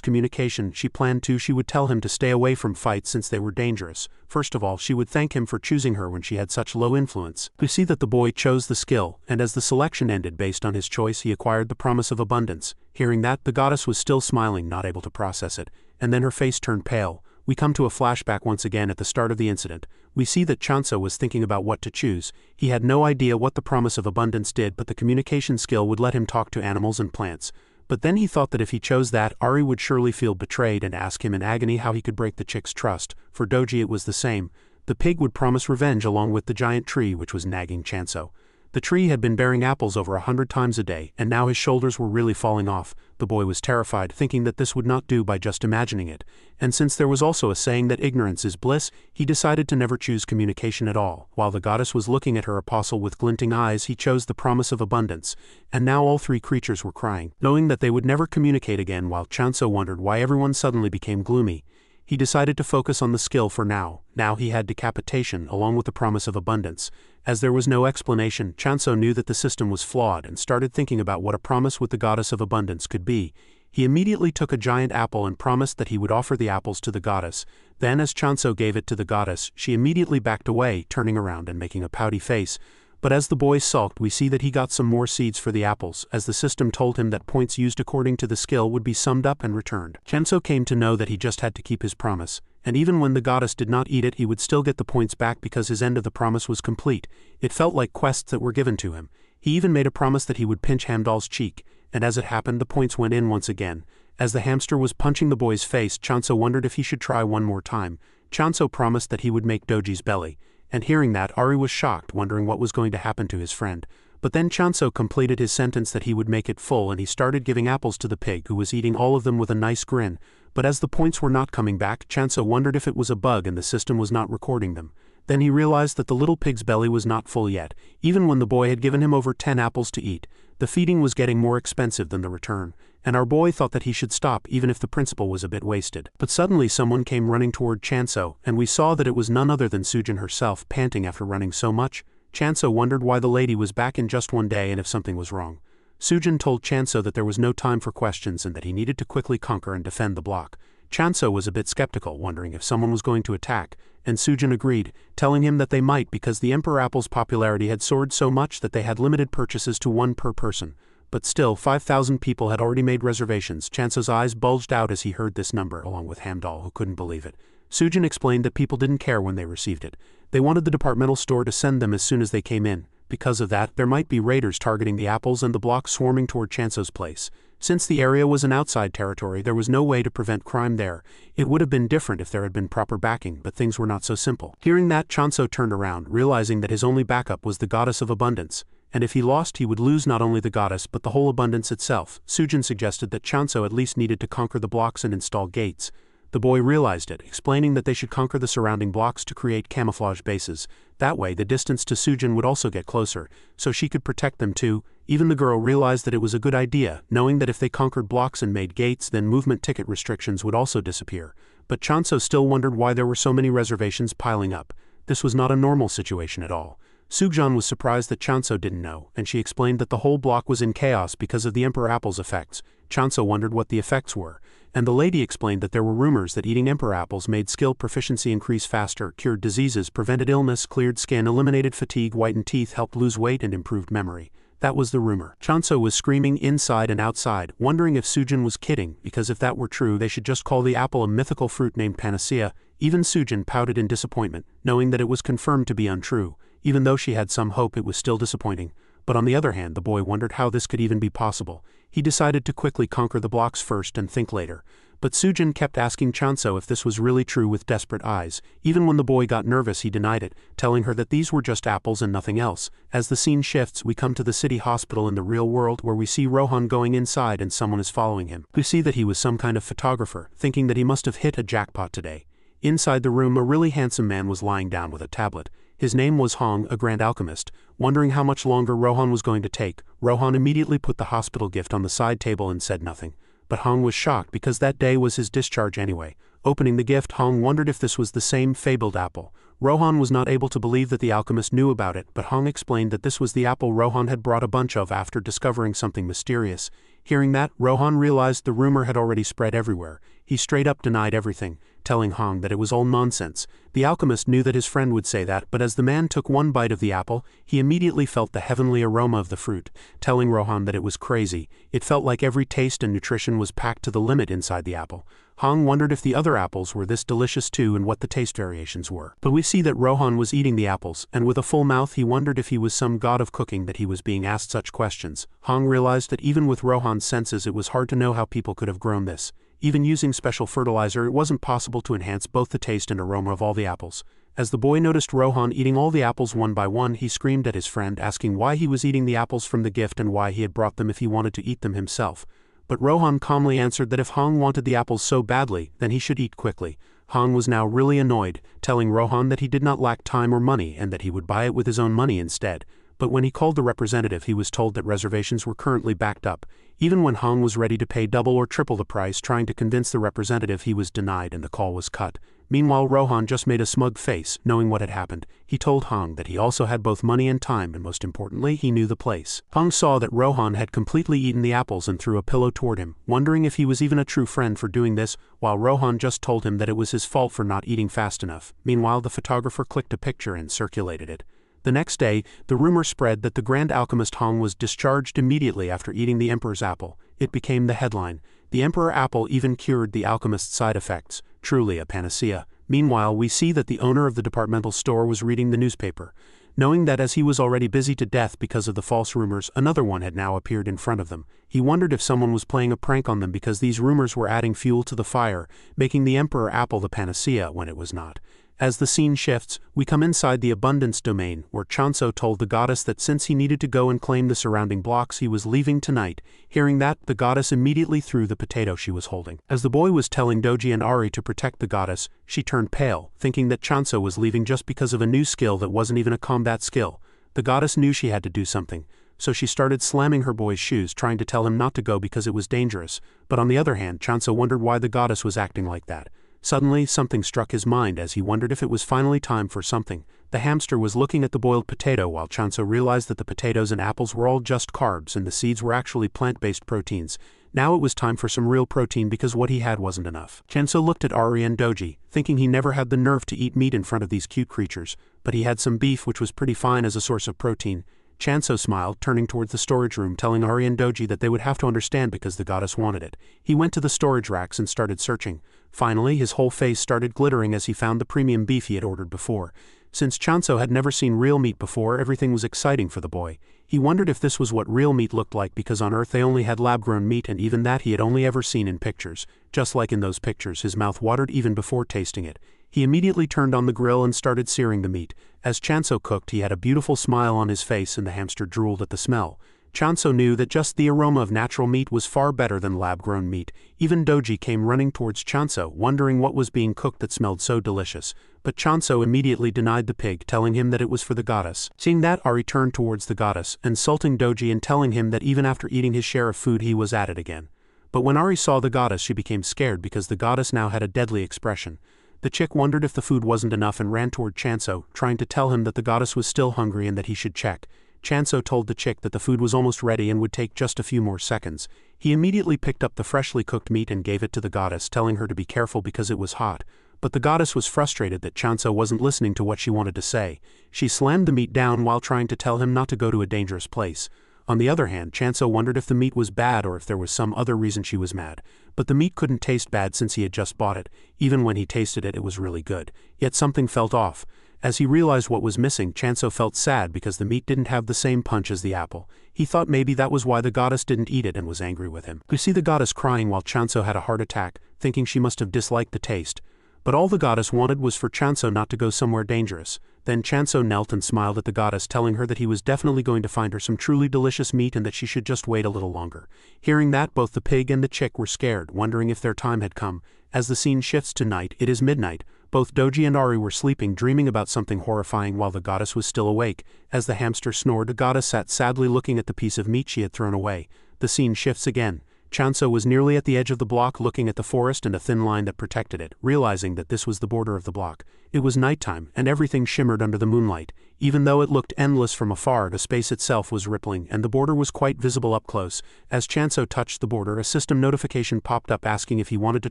communication, she would tell him to stay away from fights since they were dangerous. First of all, she would thank him for choosing her when she had such low influence. We see that the boy chose the skill, and as the selection ended based on his choice, he acquired the promise of abundance. Hearing that, the goddess was still smiling, not able to process it, and then her face turned pale. We come to a flashback once again at the start of the incident. We see that Chanso was thinking about what to choose. He had no idea what the promise of abundance did, but the communication skill would let him talk to animals and plants. But then he thought that if he chose that, Ari would surely feel betrayed and ask him in agony how he could break the chick's trust. For Doji it was the same. The pig would promise revenge along with the giant tree which was nagging Chanso. The tree had been bearing apples over 100 times a day, and now his shoulders were really falling off. The boy was terrified, thinking that this would not do by just imagining it. And since there was also a saying that ignorance is bliss, he decided to never choose communication at all. While the goddess was looking at her apostle with glinting eyes, he chose the promise of abundance. And now all three creatures were crying, knowing that they would never communicate again. While Chanso wondered why everyone suddenly became gloomy, he decided to focus on the skill for now. Now he had decapitation along with the promise of abundance. As there was no explanation, Chanso knew that the system was flawed and started thinking about what a promise with the goddess of abundance could be. He immediately took a giant apple and promised that he would offer the apples to the goddess. Then as Chanso gave it to the goddess, she immediately backed away, turning around and making a pouty face. But as the boy sulked, we see that he got some more seeds for the apples, as the system told him that points used according to the skill would be summed up and returned. Chanso came to know that he just had to keep his promise, and even when the goddess did not eat it, he would still get the points back because his end of the promise was complete. It felt like quests that were given to him. He even made a promise that he would pinch Hamdal's cheek, and as it happened, the points went in once again. As the hamster was punching the boy's face, Chanso wondered if he should try one more time. Chanso promised that he would make Doji's belly. And hearing that, Ari was shocked, wondering what was going to happen to his friend. But then Chanso completed his sentence that he would make it full, and he started giving apples to the pig, who was eating all of them with a nice grin. But as the points were not coming back, Chanso wondered if it was a bug and the system was not recording them. Then he realized that the little pig's belly was not full yet, even when the boy had given him over 10 apples to eat. The feeding was getting more expensive than the return, and our boy thought that he should stop even if the principal was a bit wasted. But suddenly someone came running toward Chanso, and we saw that it was none other than Sujin herself, panting after running so much. Chanso wondered why the lady was back in just one day and if something was wrong. Sujin told Chanso that there was no time for questions and that he needed to quickly conquer and defend the block. Chanso was a bit skeptical, wondering if someone was going to attack, and Sujin agreed, telling him that they might because the Emperor Apple's popularity had soared so much that they had limited purchases to one per person. But still, 5,000 people had already made reservations. Chanso's eyes bulged out as he heard this number, along with Hamdal, who couldn't believe it. Sujin explained that people didn't care when they received it. They wanted the departmental store to send them as soon as they came in. Because of that, there might be raiders targeting the apples and the block swarming toward Chanso's place. Since the area was an outside territory, there was no way to prevent crime there. It would have been different if there had been proper backing, but things were not so simple. Hearing that, Chanso turned around, realizing that his only backup was the goddess of abundance, and if he lost, he would lose not only the goddess but the whole abundance itself. Sujin suggested that Chanso at least needed to conquer the blocks and install gates. The boy realized it, explaining that they should conquer the surrounding blocks to create camouflage bases. That way, the distance to Sujin would also get closer, so she could protect them too. Even the girl realized that it was a good idea, knowing that if they conquered blocks and made gates, then movement ticket restrictions would also disappear. But Chanso still wondered why there were so many reservations piling up. This was not a normal situation at all. Sugjan was surprised that Chanso didn't know, and she explained that the whole block was in chaos because of the Emperor Apple's effects. Chanso wondered what the effects were, and the lady explained that there were rumors that eating Emperor Apples made skill proficiency increase faster, cured diseases, prevented illness, cleared skin, eliminated fatigue, whitened teeth, helped lose weight, and improved memory. That was the rumor. Chanso was screaming inside and outside, wondering if Sujin was kidding, because if that were true they should just call the apple a mythical fruit named Panacea. Even Sujin pouted in disappointment, knowing that it was confirmed to be untrue. Even though she had some hope, it was still disappointing. But on the other hand, the boy wondered how this could even be possible. He decided to quickly conquer the blocks first and think later. But Sujin kept asking Chanso if this was really true with desperate eyes. Even when the boy got nervous he denied it, telling her that these were just apples and nothing else. As the scene shifts, we come to the city hospital in the real world where we see Rohan going inside and someone is following him. We see that he was some kind of photographer, thinking that he must have hit a jackpot today. Inside the room a really handsome man was lying down with a tablet. His name was Hong, a grand alchemist. Wondering how much longer Rohan was going to take, Rohan immediately put the hospital gift on the side table and said nothing. But Hong was shocked because that day was his discharge anyway. Opening the gift, Hong wondered if this was the same fabled apple. Rohan was not able to believe that the alchemist knew about it, but Hong explained that this was the apple Rohan had brought a bunch of after discovering something mysterious. Hearing that, Rohan realized the rumor had already spread everywhere. He straight up denied everything, telling Hong that it was all nonsense. The alchemist knew that his friend would say that, but as the man took one bite of the apple, he immediately felt the heavenly aroma of the fruit, telling Rohan that it was crazy. It felt like every taste and nutrition was packed to the limit inside the apple. Hong wondered if the other apples were this delicious too and what the taste variations were. But we see that Rohan was eating the apples, and with a full mouth he wondered if he was some god of cooking that he was being asked such questions. Hong realized that even with Rohan's senses it was hard to know how people could have grown this. Even using special fertilizer it wasn't possible to enhance both the taste and aroma of all the apples. As the boy noticed Rohan eating all the apples one by one, he screamed at his friend, asking why he was eating the apples from the gift and why he had brought them if he wanted to eat them himself. But Rohan calmly answered that if Hong wanted the apples so badly, then he should eat quickly. Hong was now really annoyed, telling Rohan that he did not lack time or money and that he would buy it with his own money instead. But when he called the representative he was told that reservations were currently backed up. Even when Hong was ready to pay double or triple the price trying to convince the representative, he was denied and the call was cut. Meanwhile Rohan just made a smug face, knowing what had happened. He told Hong that he also had both money and time, and most importantly he knew the place. Hong saw that Rohan had completely eaten the apples and threw a pillow toward him, wondering if he was even a true friend for doing this, while Rohan just told him that it was his fault for not eating fast enough. Meanwhile the photographer clicked a picture and circulated it. The next day, the rumor spread that the Grand Alchemist Hong was discharged immediately after eating the Emperor's apple. It became the headline. The Emperor apple even cured the alchemist's side effects. Truly a panacea. Meanwhile, we see that the owner of the departmental store was reading the newspaper. Knowing that as he was already busy to death because of the false rumors, another one had now appeared in front of them. He wondered if someone was playing a prank on them because these rumors were adding fuel to the fire, making the Emperor apple the panacea when it was not. As the scene shifts, we come inside the abundance domain, where Chanso told the goddess that since he needed to go and claim the surrounding blocks he was leaving tonight. Hearing that, the goddess immediately threw the potato she was holding. As the boy was telling Doji and Ari to protect the goddess, she turned pale, thinking that Chanso was leaving just because of a new skill that wasn't even a combat skill. The goddess knew she had to do something, so she started slamming her boy's shoes, trying to tell him not to go because it was dangerous. But on the other hand, Chanso wondered why the goddess was acting like that. Suddenly, something struck his mind as he wondered if it was finally time for something. The hamster was looking at the boiled potato while Chanso realized that the potatoes and apples were all just carbs and the seeds were actually plant-based proteins. Now it was time for some real protein because what he had wasn't enough. Chanso looked at Ari and Doji, thinking he never had the nerve to eat meat in front of these cute creatures, but he had some beef which was pretty fine as a source of protein. Chanso smiled, turning towards the storage room, telling Ari and Doji that they would have to understand because the goddess wanted it. He went to the storage racks and started searching. Finally, his whole face started glittering as he found the premium beef he had ordered before. Since Chanso had never seen real meat before, everything was exciting for the boy. He wondered if this was what real meat looked like because on Earth they only had lab-grown meat, and even that he had only ever seen in pictures. Just like in those pictures, his mouth watered even before tasting it. He immediately turned on the grill and started searing the meat. As Chanso cooked, he had a beautiful smile on his face and the hamster drooled at the smell. Chanso knew that just the aroma of natural meat was far better than lab-grown meat. Even Doji came running towards Chanso, wondering what was being cooked that smelled so delicious. But Chanso immediately denied the pig, telling him that it was for the goddess. Seeing that, Ari turned towards the goddess, insulting Doji and telling him that even after eating his share of food he was at it again. But when Ari saw the goddess she became scared because the goddess now had a deadly expression. The chick wondered if the food wasn't enough and ran toward Chanso, trying to tell him that the goddess was still hungry and that he should check. Chanso told the chick that the food was almost ready and would take just a few more seconds. He immediately picked up the freshly cooked meat and gave it to the goddess, telling her to be careful because it was hot. But the goddess was frustrated that Chanso wasn't listening to what she wanted to say. She slammed the meat down while trying to tell him not to go to a dangerous place. On the other hand, Chanso wondered if the meat was bad or if there was some other reason she was mad. But the meat couldn't taste bad since he had just bought it. Even when he tasted it, it was really good. Yet something felt off. As he realized what was missing, Chanso felt sad because the meat didn't have the same punch as the apple. He thought maybe that was why the goddess didn't eat it and was angry with him. You see the goddess crying while Chanso had a heart attack, thinking she must have disliked the taste. But all the goddess wanted was for Chanso not to go somewhere dangerous. Then Chanso knelt and smiled at the goddess, telling her that he was definitely going to find her some truly delicious meat and that she should just wait a little longer. Hearing that, both the pig and the chick were scared, wondering if their time had come. As the scene shifts to night, it is midnight. Both Doji and Ari were sleeping, dreaming about something horrifying while the goddess was still awake. As the hamster snored, the goddess sat sadly looking at the piece of meat she had thrown away. The scene shifts again. Chanso was nearly at the edge of the block, looking at the forest and a thin line that protected it, realizing that this was the border of the block. It was nighttime, and everything shimmered under the moonlight. Even though it looked endless from afar, the space itself was rippling, and the border was quite visible up close. As Chanso touched the border, a system notification popped up asking if he wanted to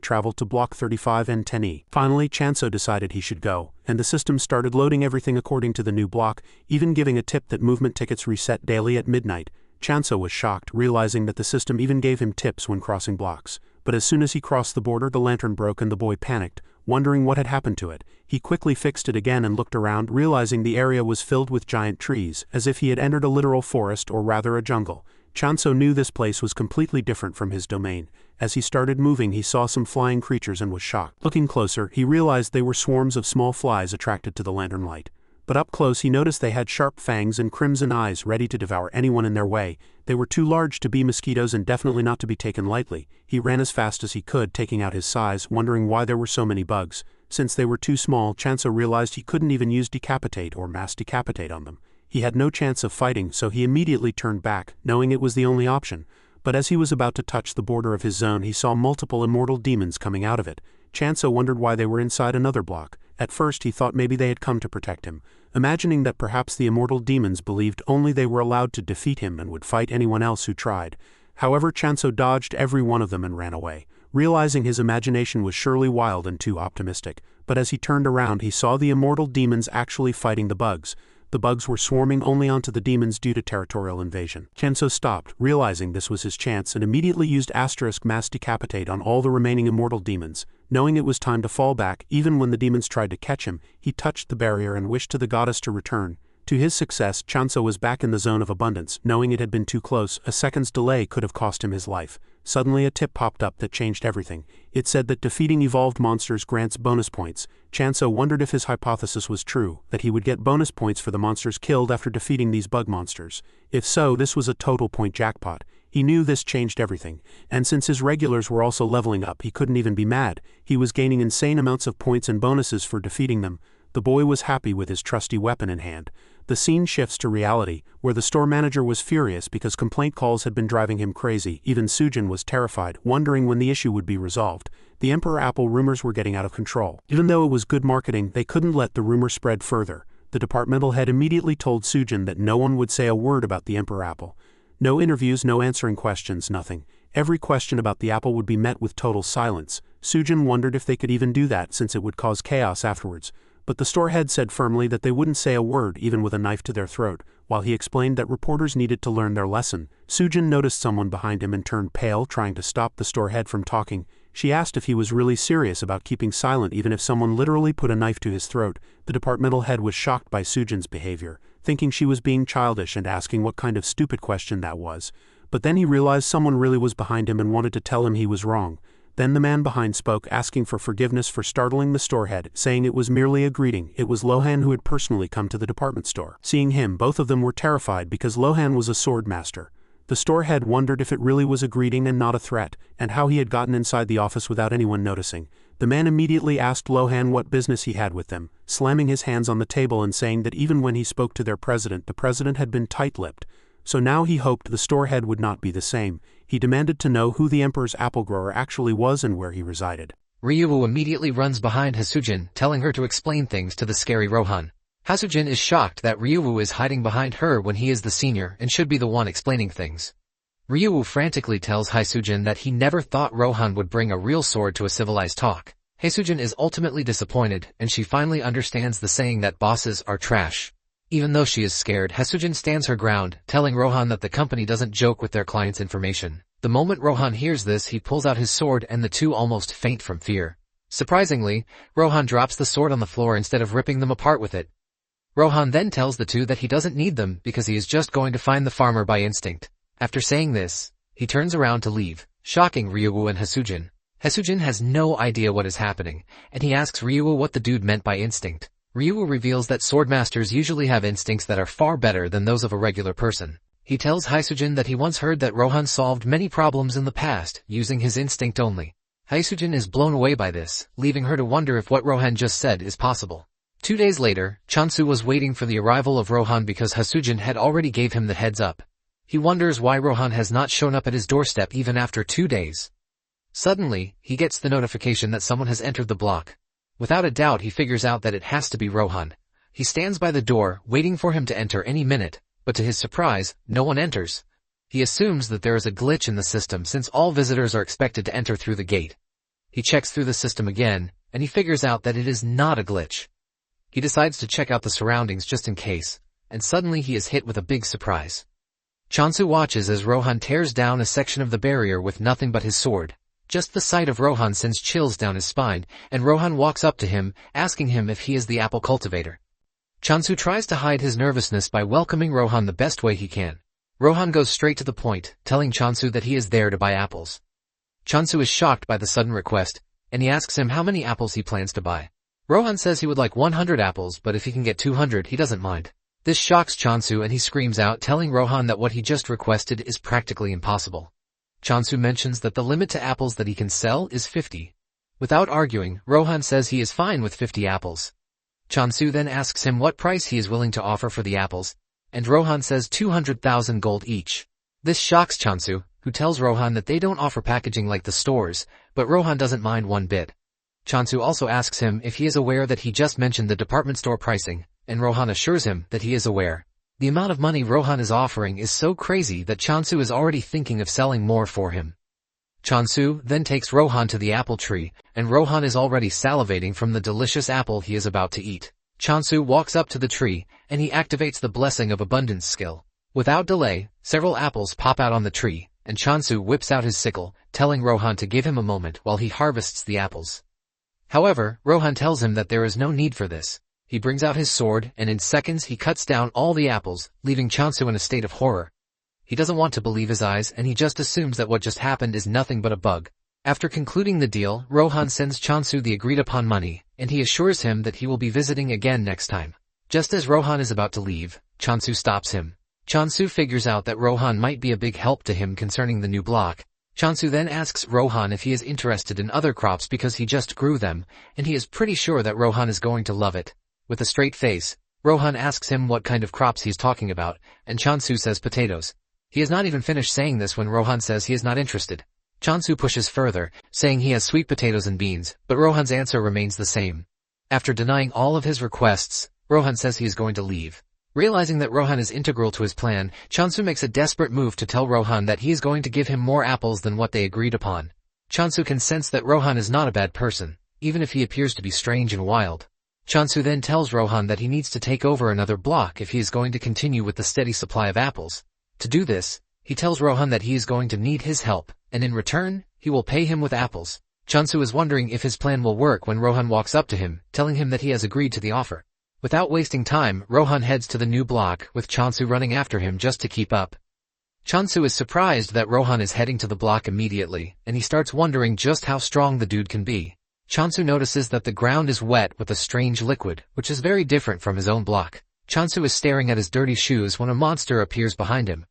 travel to Block 35 and 10E. Finally, Chanso decided he should go, and the system started loading everything according to the new block, even giving a tip that movement tickets reset daily at midnight. Chanso was shocked, realizing that the system even gave him tips when crossing blocks. But as soon as he crossed the border, the lantern broke and the boy panicked, wondering what had happened to it. He quickly fixed it again and looked around, realizing the area was filled with giant trees, as if he had entered a literal forest or rather a jungle. Chanso knew this place was completely different from his domain. As he started moving, he saw some flying creatures and was shocked. Looking closer, he realized they were swarms of small flies attracted to the lantern light. But up close he noticed they had sharp fangs and crimson eyes ready to devour anyone in their way. They were too large to be mosquitoes and definitely not to be taken lightly. He ran as fast as he could, taking out his size, wondering why there were so many bugs. Since they were too small, Chanso realized he couldn't even use decapitate or mass decapitate on them. He had no chance of fighting, so he immediately turned back, knowing it was the only option. But as he was about to touch the border of his zone, he saw multiple immortal demons coming out of it. Chanso wondered why they were inside another block. At first he thought maybe they had come to protect him, imagining that perhaps the immortal demons believed only they were allowed to defeat him and would fight anyone else who tried. However, Chanso dodged every one of them and ran away, realizing his imagination was surely wild and too optimistic. But as he turned around, he saw the immortal demons actually fighting the bugs. The bugs were swarming only onto the demons due to territorial invasion. Chanso stopped, realizing this was his chance, and immediately used *mass decapitate on all the remaining immortal demons. Knowing it was time to fall back, even when the demons tried to catch him, he touched the barrier and wished to the goddess to return. To his success, Chanso was back in the zone of abundance. Knowing it had been too close, a second's delay could have cost him his life. Suddenly a tip popped up that changed everything. It said that defeating evolved monsters grants bonus points. Chanso wondered if his hypothesis was true, that he would get bonus points for the monsters killed after defeating these bug monsters. If so, this was a total point jackpot. He knew this changed everything, and since his regulars were also leveling up, he couldn't even be mad. He was gaining insane amounts of points and bonuses for defeating them. The boy was happy with his trusty weapon in hand. The scene shifts to reality, where the store manager was furious because complaint calls had been driving him crazy. Even Sujin was terrified, wondering when the issue would be resolved. The Emperor Apple rumors were getting out of control. Even though it was good marketing, they couldn't let the rumor spread further. The departmental head immediately told Sujin that no one would say a word about the Emperor Apple. No interviews, no answering questions, nothing. Every question about the apple would be met with total silence. Sujin wondered if they could even do that since it would cause chaos afterwards. But the store head said firmly that they wouldn't say a word even with a knife to their throat. While he explained that reporters needed to learn their lesson, Sujin noticed someone behind him and turned pale, trying to stop the store head from talking. She asked if he was really serious about keeping silent even if someone literally put a knife to his throat. The departmental head was shocked by Sujin's behavior, thinking she was being childish and asking what kind of stupid question that was. But then he realized someone really was behind him and wanted to tell him he was wrong. Then the man behind spoke, asking for forgiveness for startling the store head, saying it was merely a greeting. It was Rohan who had personally come to the department store. Seeing him, both of them were terrified because Rohan was a sword master. The store head wondered if it really was a greeting and not a threat, and how he had gotten inside the office without anyone noticing. The man immediately asked Rohan what business he had with them, slamming his hands on the table and saying that even when he spoke to their president, the president had been tight-lipped. So now he hoped the store head would not be the same. He demanded to know who the Emperor's apple grower actually was and where he resided. Ryuwoo immediately runs behind Hasujin, telling her to explain things to the scary Rohan. Hasujin is shocked that Ryuwoo is hiding behind her when he is the senior and should be the one explaining things. Ryuwoo frantically tells Hasujin that he never thought Rohan would bring a real sword to a civilized talk. Hasujin is ultimately disappointed, and she finally understands the saying that bosses are trash. Even though she is scared, Hasujin stands her ground, telling Rohan that the company doesn't joke with their clients' information. The moment Rohan hears this, he pulls out his sword and the two almost faint from fear. Surprisingly, Rohan drops the sword on the floor instead of ripping them apart with it. Rohan then tells the two that he doesn't need them because he is just going to find the farmer by instinct. After saying this, he turns around to leave, shocking Ryuwoo and Hasujin. Hasujin has no idea what is happening, and he asks Ryuwoo what the dude meant by instinct. Ryuwoo reveals that swordmasters usually have instincts that are far better than those of a regular person. He tells Hasujin that he once heard that Rohan solved many problems in the past, using his instinct only. Hasujin is blown away by this, leaving her to wonder if what Rohan just said is possible. 2 days later, Chansu was waiting for the arrival of Rohan because Hasujin had already gave him the heads up. He wonders why Rohan has not shown up at his doorstep even after 2 days. Suddenly, he gets the notification that someone has entered the block. Without a doubt, he figures out that it has to be Rohan. He stands by the door, waiting for him to enter any minute, but to his surprise, no one enters. He assumes that there is a glitch in the system since all visitors are expected to enter through the gate. He checks through the system again, and he figures out that it is not a glitch. He decides to check out the surroundings just in case, and suddenly he is hit with a big surprise. Chansu watches as Rohan tears down a section of the barrier with nothing but his sword. Just the sight of Rohan sends chills down his spine, and Rohan walks up to him, asking him if he is the apple cultivator. Chansu tries to hide his nervousness by welcoming Rohan the best way he can. Rohan goes straight to the point, telling Chansu that he is there to buy apples. Chansu is shocked by the sudden request, and he asks him how many apples he plans to buy. Rohan says he would like 100 apples, but if he can get 200, he doesn't mind. This shocks Chansu and he screams out, telling Rohan that what he just requested is practically impossible. Chansu mentions that the limit to apples that he can sell is 50. Without arguing, Rohan says he is fine with 50 apples. Chansu then asks him what price he is willing to offer for the apples, and Rohan says 200,000 gold each. This shocks Chansu, who tells Rohan that they don't offer packaging like the stores, but Rohan doesn't mind one bit. Chansu also asks him if he is aware that he just mentioned the department store pricing, and Rohan assures him that he is aware. The amount of money Rohan is offering is so crazy that Chansu is already thinking of selling more for him. Chansu then takes Rohan to the apple tree, and Rohan is already salivating from the delicious apple he is about to eat. Chansu walks up to the tree, and he activates the Blessing of Abundance skill. Without delay, several apples pop out on the tree, and Chansu whips out his sickle, telling Rohan to give him a moment while he harvests the apples. However, Rohan tells him that there is no need for this. He brings out his sword, and in seconds he cuts down all the apples, leaving Chansu in a state of horror. He doesn't want to believe his eyes, and he just assumes that what just happened is nothing but a bug. After concluding the deal, Rohan sends Chansu the agreed-upon money, and he assures him that he will be visiting again next time. Just as Rohan is about to leave, Chansu stops him. Chansu figures out that Rohan might be a big help to him concerning the new block. Chansu then asks Rohan if he is interested in other crops because he just grew them, and he is pretty sure that Rohan is going to love it. With a straight face, Rohan asks him what kind of crops he is talking about, and Chansu says potatoes. He has not even finished saying this when Rohan says he is not interested. Chansu pushes further, saying he has sweet potatoes and beans, but Rohan's answer remains the same. After denying all of his requests, Rohan says he is going to leave. Realizing that Rohan is integral to his plan, Chansu makes a desperate move to tell Rohan that he is going to give him more apples than what they agreed upon. Chansu can sense that Rohan is not a bad person, even if he appears to be strange and wild. Chansu then tells Rohan that he needs to take over another block if he is going to continue with the steady supply of apples. To do this, he tells Rohan that he is going to need his help, and in return, he will pay him with apples. Chansu is wondering if his plan will work when Rohan walks up to him, telling him that he has agreed to the offer. Without wasting time, Rohan heads to the new block, with Chansu running after him just to keep up. Chansu is surprised that Rohan is heading to the block immediately, and he starts wondering just how strong the dude can be. Chansu notices that the ground is wet with a strange liquid, which is very different from his own block. Chansu is staring at his dirty shoes when a monster appears behind him.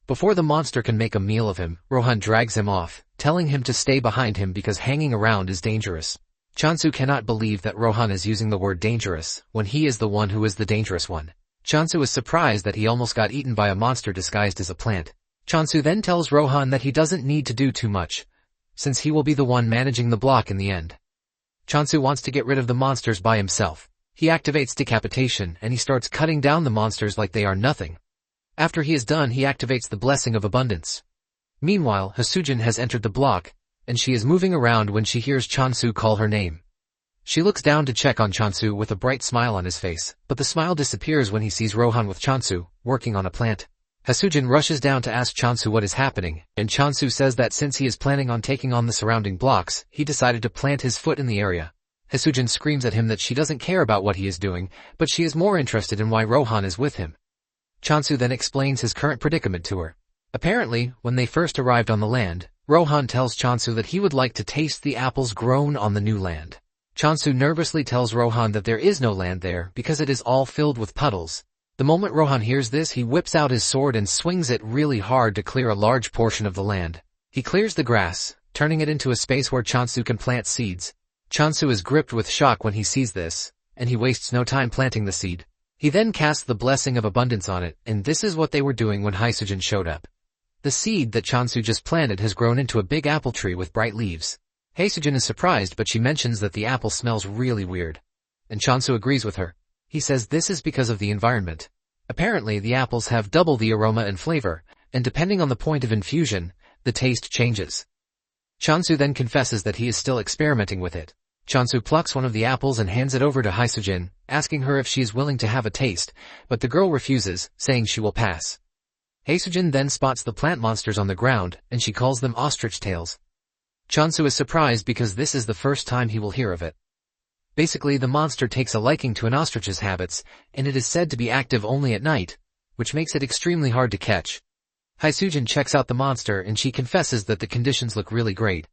Before the monster can make a meal of him, Rohan drags him off, telling him to stay behind him because hanging around is dangerous. Chansu cannot believe that Rohan is using the word dangerous, when he is the one who is the dangerous one. Chansu is surprised that he almost got eaten by a monster disguised as a plant. Chansu then tells Rohan that he doesn't need to do too much, since he will be the one managing the block in the end. Chansu wants to get rid of the monsters by himself. He activates decapitation and he starts cutting down the monsters like they are nothing. After he is done, he activates the blessing of abundance. Meanwhile, Hasujin has entered the block, and she is moving around when she hears Chansu call her name. She looks down to check on Chansu with a bright smile on his face, but the smile disappears when he sees Rohan with Chansu, working on a plant. Hasujin rushes down to ask Chansu what is happening, and Chansu says that since he is planning on taking on the surrounding blocks, he decided to plant his foot in the area. Hasujin screams at him that she doesn't care about what he is doing, but she is more interested in why Rohan is with him. Chansu then explains his current predicament to her. Apparently, when they first arrived on the land, Rohan tells Chansu that he would like to taste the apples grown on the new land. Chansu nervously tells Rohan that there is no land there because it is all filled with puddles. The moment Rohan hears this, he whips out his sword and swings it really hard to clear a large portion of the land. He clears the grass, turning it into a space where Chansu can plant seeds. Chansu is gripped with shock when he sees this, and he wastes no time planting the seed. He then casts the blessing of abundance on it, and this is what they were doing when Hasujin showed up. The seed that Chansu just planted has grown into a big apple tree with bright leaves. Hasujin is surprised, but she mentions that the apple smells really weird. And Chansu agrees with her. He says this is because of the environment. Apparently, the apples have double the aroma and flavor, and depending on the point of infusion, the taste changes. Chansu then confesses that he is still experimenting with it. Chansu plucks one of the apples and hands it over to Hasujin, asking her if she is willing to have a taste, but the girl refuses, saying she will pass. Hasujin then spots the plant monsters on the ground, and she calls them ostrich tails. Chansu is surprised because this is the first time he will hear of it. Basically, the monster takes a liking to an ostrich's habits, and it is said to be active only at night, which makes it extremely hard to catch. Hasujin checks out the monster and she confesses that the conditions look really great.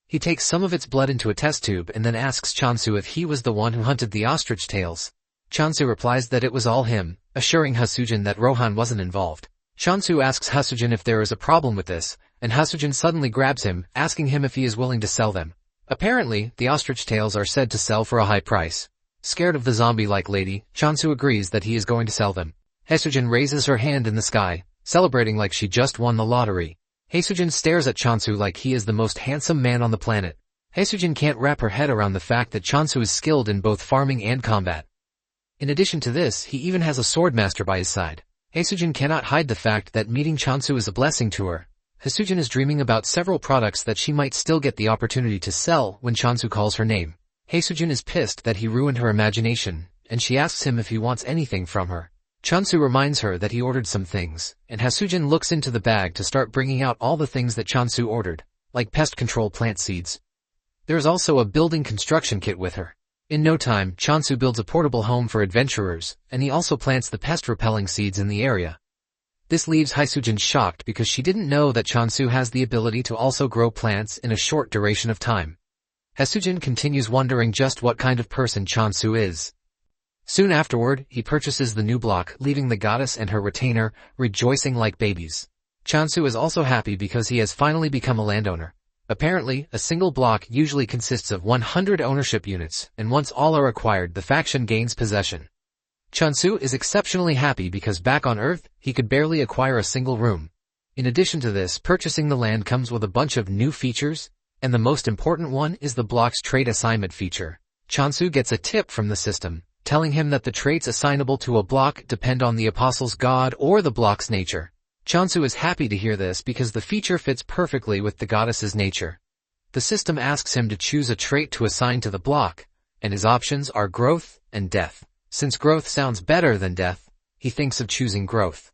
He takes some of its blood into a test tube and then asks Chansu if he was the one who hunted the ostrich tails. Chansu replies that it was all him, assuring Hasujin that Rohan wasn't involved. Chansu asks Hasujin if there is a problem with this, and Hasujin suddenly grabs him, asking him if he is willing to sell them. Apparently, the ostrich tails are said to sell for a high price. Scared of the zombie-like lady, Chansu agrees that he is going to sell them. Hasujin raises her hand in the sky, celebrating like she just won the lottery. Hasujin stares at Chansu like he is the most handsome man on the planet. Hasujin can't wrap her head around the fact that Chansu is skilled in both farming and combat. In addition to this, he even has a swordmaster by his side. Hasujin cannot hide the fact that meeting Chansu is a blessing to her. Hasujin is dreaming about several products that she might still get the opportunity to sell when Chansu calls her name. Hasujin is pissed that he ruined her imagination, and she asks him if he wants anything from her. Chansu reminds her that he ordered some things, and Hasujin looks into the bag to start bringing out all the things that Chansu ordered, like pest control plant seeds. There is also a building construction kit with her. In no time, Chansu builds a portable home for adventurers, and he also plants the pest-repelling seeds in the area. This leaves Hasujin shocked because she didn't know that Chansu has the ability to also grow plants in a short duration of time. Hasujin continues wondering just what kind of person Chansu is. Soon afterward, he purchases the new block, leaving the goddess and her retainer rejoicing like babies. Chansu is also happy because he has finally become a landowner. Apparently, a single block usually consists of 100 ownership units, and once all are acquired, the faction gains possession. Chansu is exceptionally happy because back on Earth, he could barely acquire a single room. In addition to this, purchasing the land comes with a bunch of new features, and the most important one is the block's trait assignment feature. Chansu gets a tip from the system, telling him that the traits assignable to a block depend on the apostle's god or the block's nature. Chansu is happy to hear this because the feature fits perfectly with the goddess's nature. The system asks him to choose a trait to assign to the block, and his options are growth and death. Since growth sounds better than death, he thinks of choosing growth.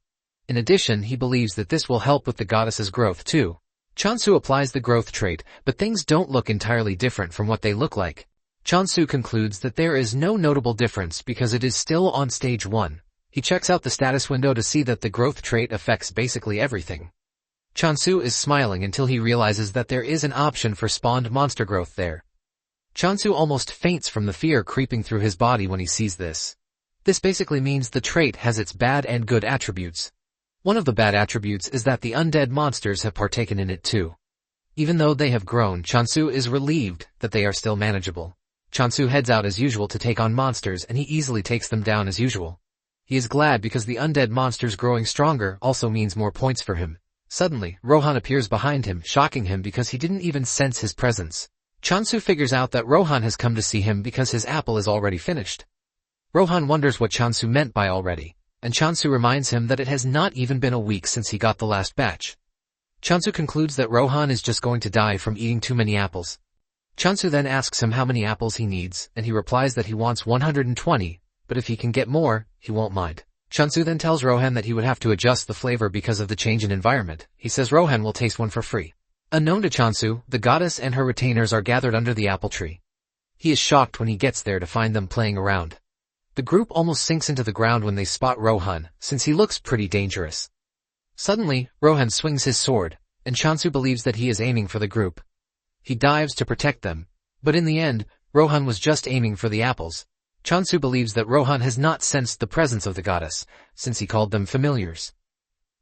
In addition, he believes that this will help with the goddess's growth too. Chansu applies the growth trait, but things don't look entirely different from what they look like. Chansu concludes that there is no notable difference because it is still on stage 1. He checks out the status window to see that the growth trait affects basically everything. Chansu is smiling until he realizes that there is an option for spawned monster growth there. Chansu almost faints from the fear creeping through his body when he sees this. This basically means the trait has its bad and good attributes. One of the bad attributes is that the undead monsters have partaken in it too. Even though they have grown, Chansu is relieved that they are still manageable. Chansu heads out as usual to take on monsters and he easily takes them down as usual. He is glad because the undead monsters growing stronger also means more points for him. Suddenly, Rohan appears behind him, shocking him because he didn't even sense his presence. Chansu figures out that Rohan has come to see him because his apple is already finished. Rohan wonders what Chansu meant by already, and Chansu reminds him that it has not even been a week since he got the last batch. Chansu concludes that Rohan is just going to die from eating too many apples. Chansu then asks him how many apples he needs, and he replies that he wants 120, but if he can get more, he won't mind. Chansu then tells Rohan that he would have to adjust the flavor because of the change in environment. He says Rohan will taste one for free. Unknown to Chansu, the goddess and her retainers are gathered under the apple tree. He is shocked when he gets there to find them playing around. The group almost sinks into the ground when they spot Rohan, since he looks pretty dangerous. Suddenly, Rohan swings his sword, and Chansu believes that he is aiming for the group. He dives to protect them, but in the end, Rohan was just aiming for the apples. Chansu believes that Rohan has not sensed the presence of the goddess, since he called them familiars.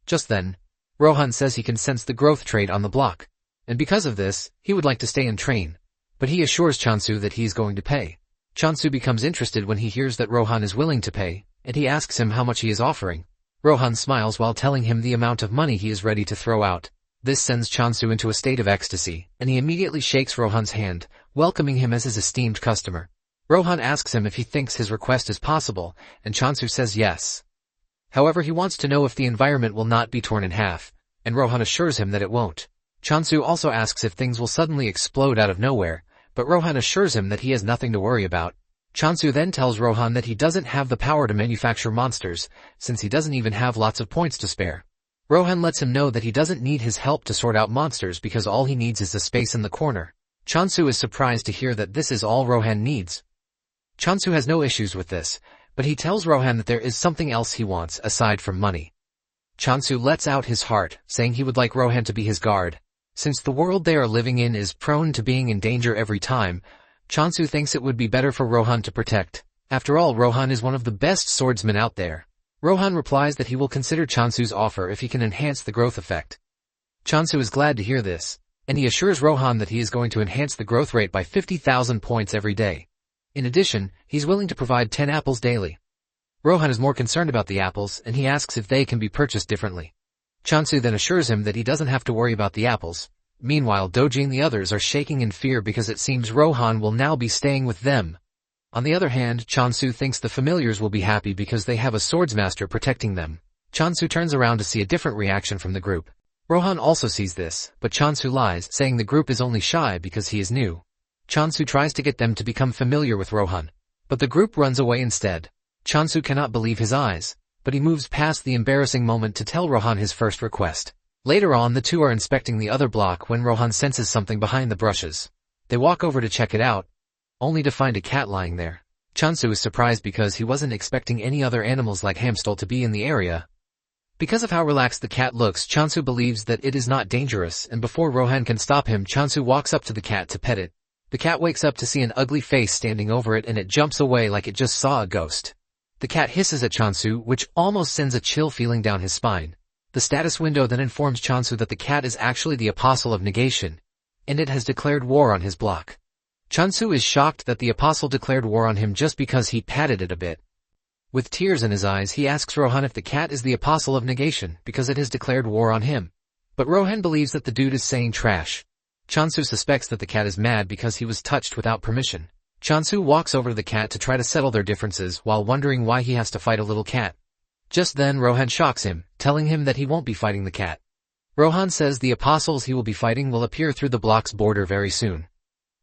Just then, Rohan says he can sense the growth trait on the block, and because of this, he would like to stay and train, but he assures Chansu that he is going to pay. Chansu becomes interested when he hears that Rohan is willing to pay, and he asks him how much he is offering. Rohan smiles while telling him the amount of money he is ready to throw out. This sends Chansu into a state of ecstasy, and he immediately shakes Rohan's hand, welcoming him as his esteemed customer. Rohan asks him if he thinks his request is possible, and Chansu says yes. However, he wants to know if the environment will not be torn in half, and Rohan assures him that it won't. Chansu also asks if things will suddenly explode out of nowhere, but Rohan assures him that he has nothing to worry about. Chansu then tells Rohan that he doesn't have the power to manufacture monsters, since he doesn't even have lots of points to spare. Rohan lets him know that he doesn't need his help to sort out monsters because all he needs is the space in the corner. Chansu is surprised to hear that this is all Rohan needs. Chansu has no issues with this, but he tells Rohan that there is something else he wants aside from money. Chansu lets out his heart, saying he would like Rohan to be his guard. Since the world they are living in is prone to being in danger every time, Chansu thinks it would be better for Rohan to protect. After all, Rohan is one of the best swordsmen out there. Rohan replies that he will consider Chansu's offer if he can enhance the growth effect. Chansu is glad to hear this, and he assures Rohan that he is going to enhance the growth rate by 50,000 points every day. In addition, he's willing to provide 10 apples daily. Rohan is more concerned about the apples, and he asks if they can be purchased differently. Chansu then assures him that he doesn't have to worry about the apples. Meanwhile, Doji and the others are shaking in fear because it seems Rohan will now be staying with them. On the other hand, Chansu thinks the familiars will be happy because they have a swordsmaster protecting them. Chansu turns around to see a different reaction from the group. Rohan also sees this, but Chansu lies, saying the group is only shy because he is new. Chansu tries to get them to become familiar with Rohan, but the group runs away instead. Chansu cannot believe his eyes, but he moves past the embarrassing moment to tell Rohan his first request. Later on, the two are inspecting the other block when Rohan senses something behind the brushes. They walk over to check it out, only to find a cat lying there. Chansu is surprised because he wasn't expecting any other animals like Hamster to be in the area. Because of how relaxed the cat looks, Chansu believes that it is not dangerous, and before Rohan can stop him, Chansu walks up to the cat to pet it. The cat wakes up to see an ugly face standing over it and it jumps away like it just saw a ghost. The cat hisses at Chansu, which almost sends a chill feeling down his spine. The status window then informs Chansu that the cat is actually the apostle of negation, and it has declared war on his block. Chansu is shocked that the apostle declared war on him just because he patted it a bit. With tears in his eyes, he asks Rohan if the cat is the apostle of negation because it has declared war on him. But Rohan believes that the dude is saying trash. Chansu suspects that the cat is mad because he was touched without permission. Chansu walks over to the cat to try to settle their differences while wondering why he has to fight a little cat. Just then Rohan shocks him, telling him that he won't be fighting the cat. Rohan says the apostles he will be fighting will appear through the block's border very soon.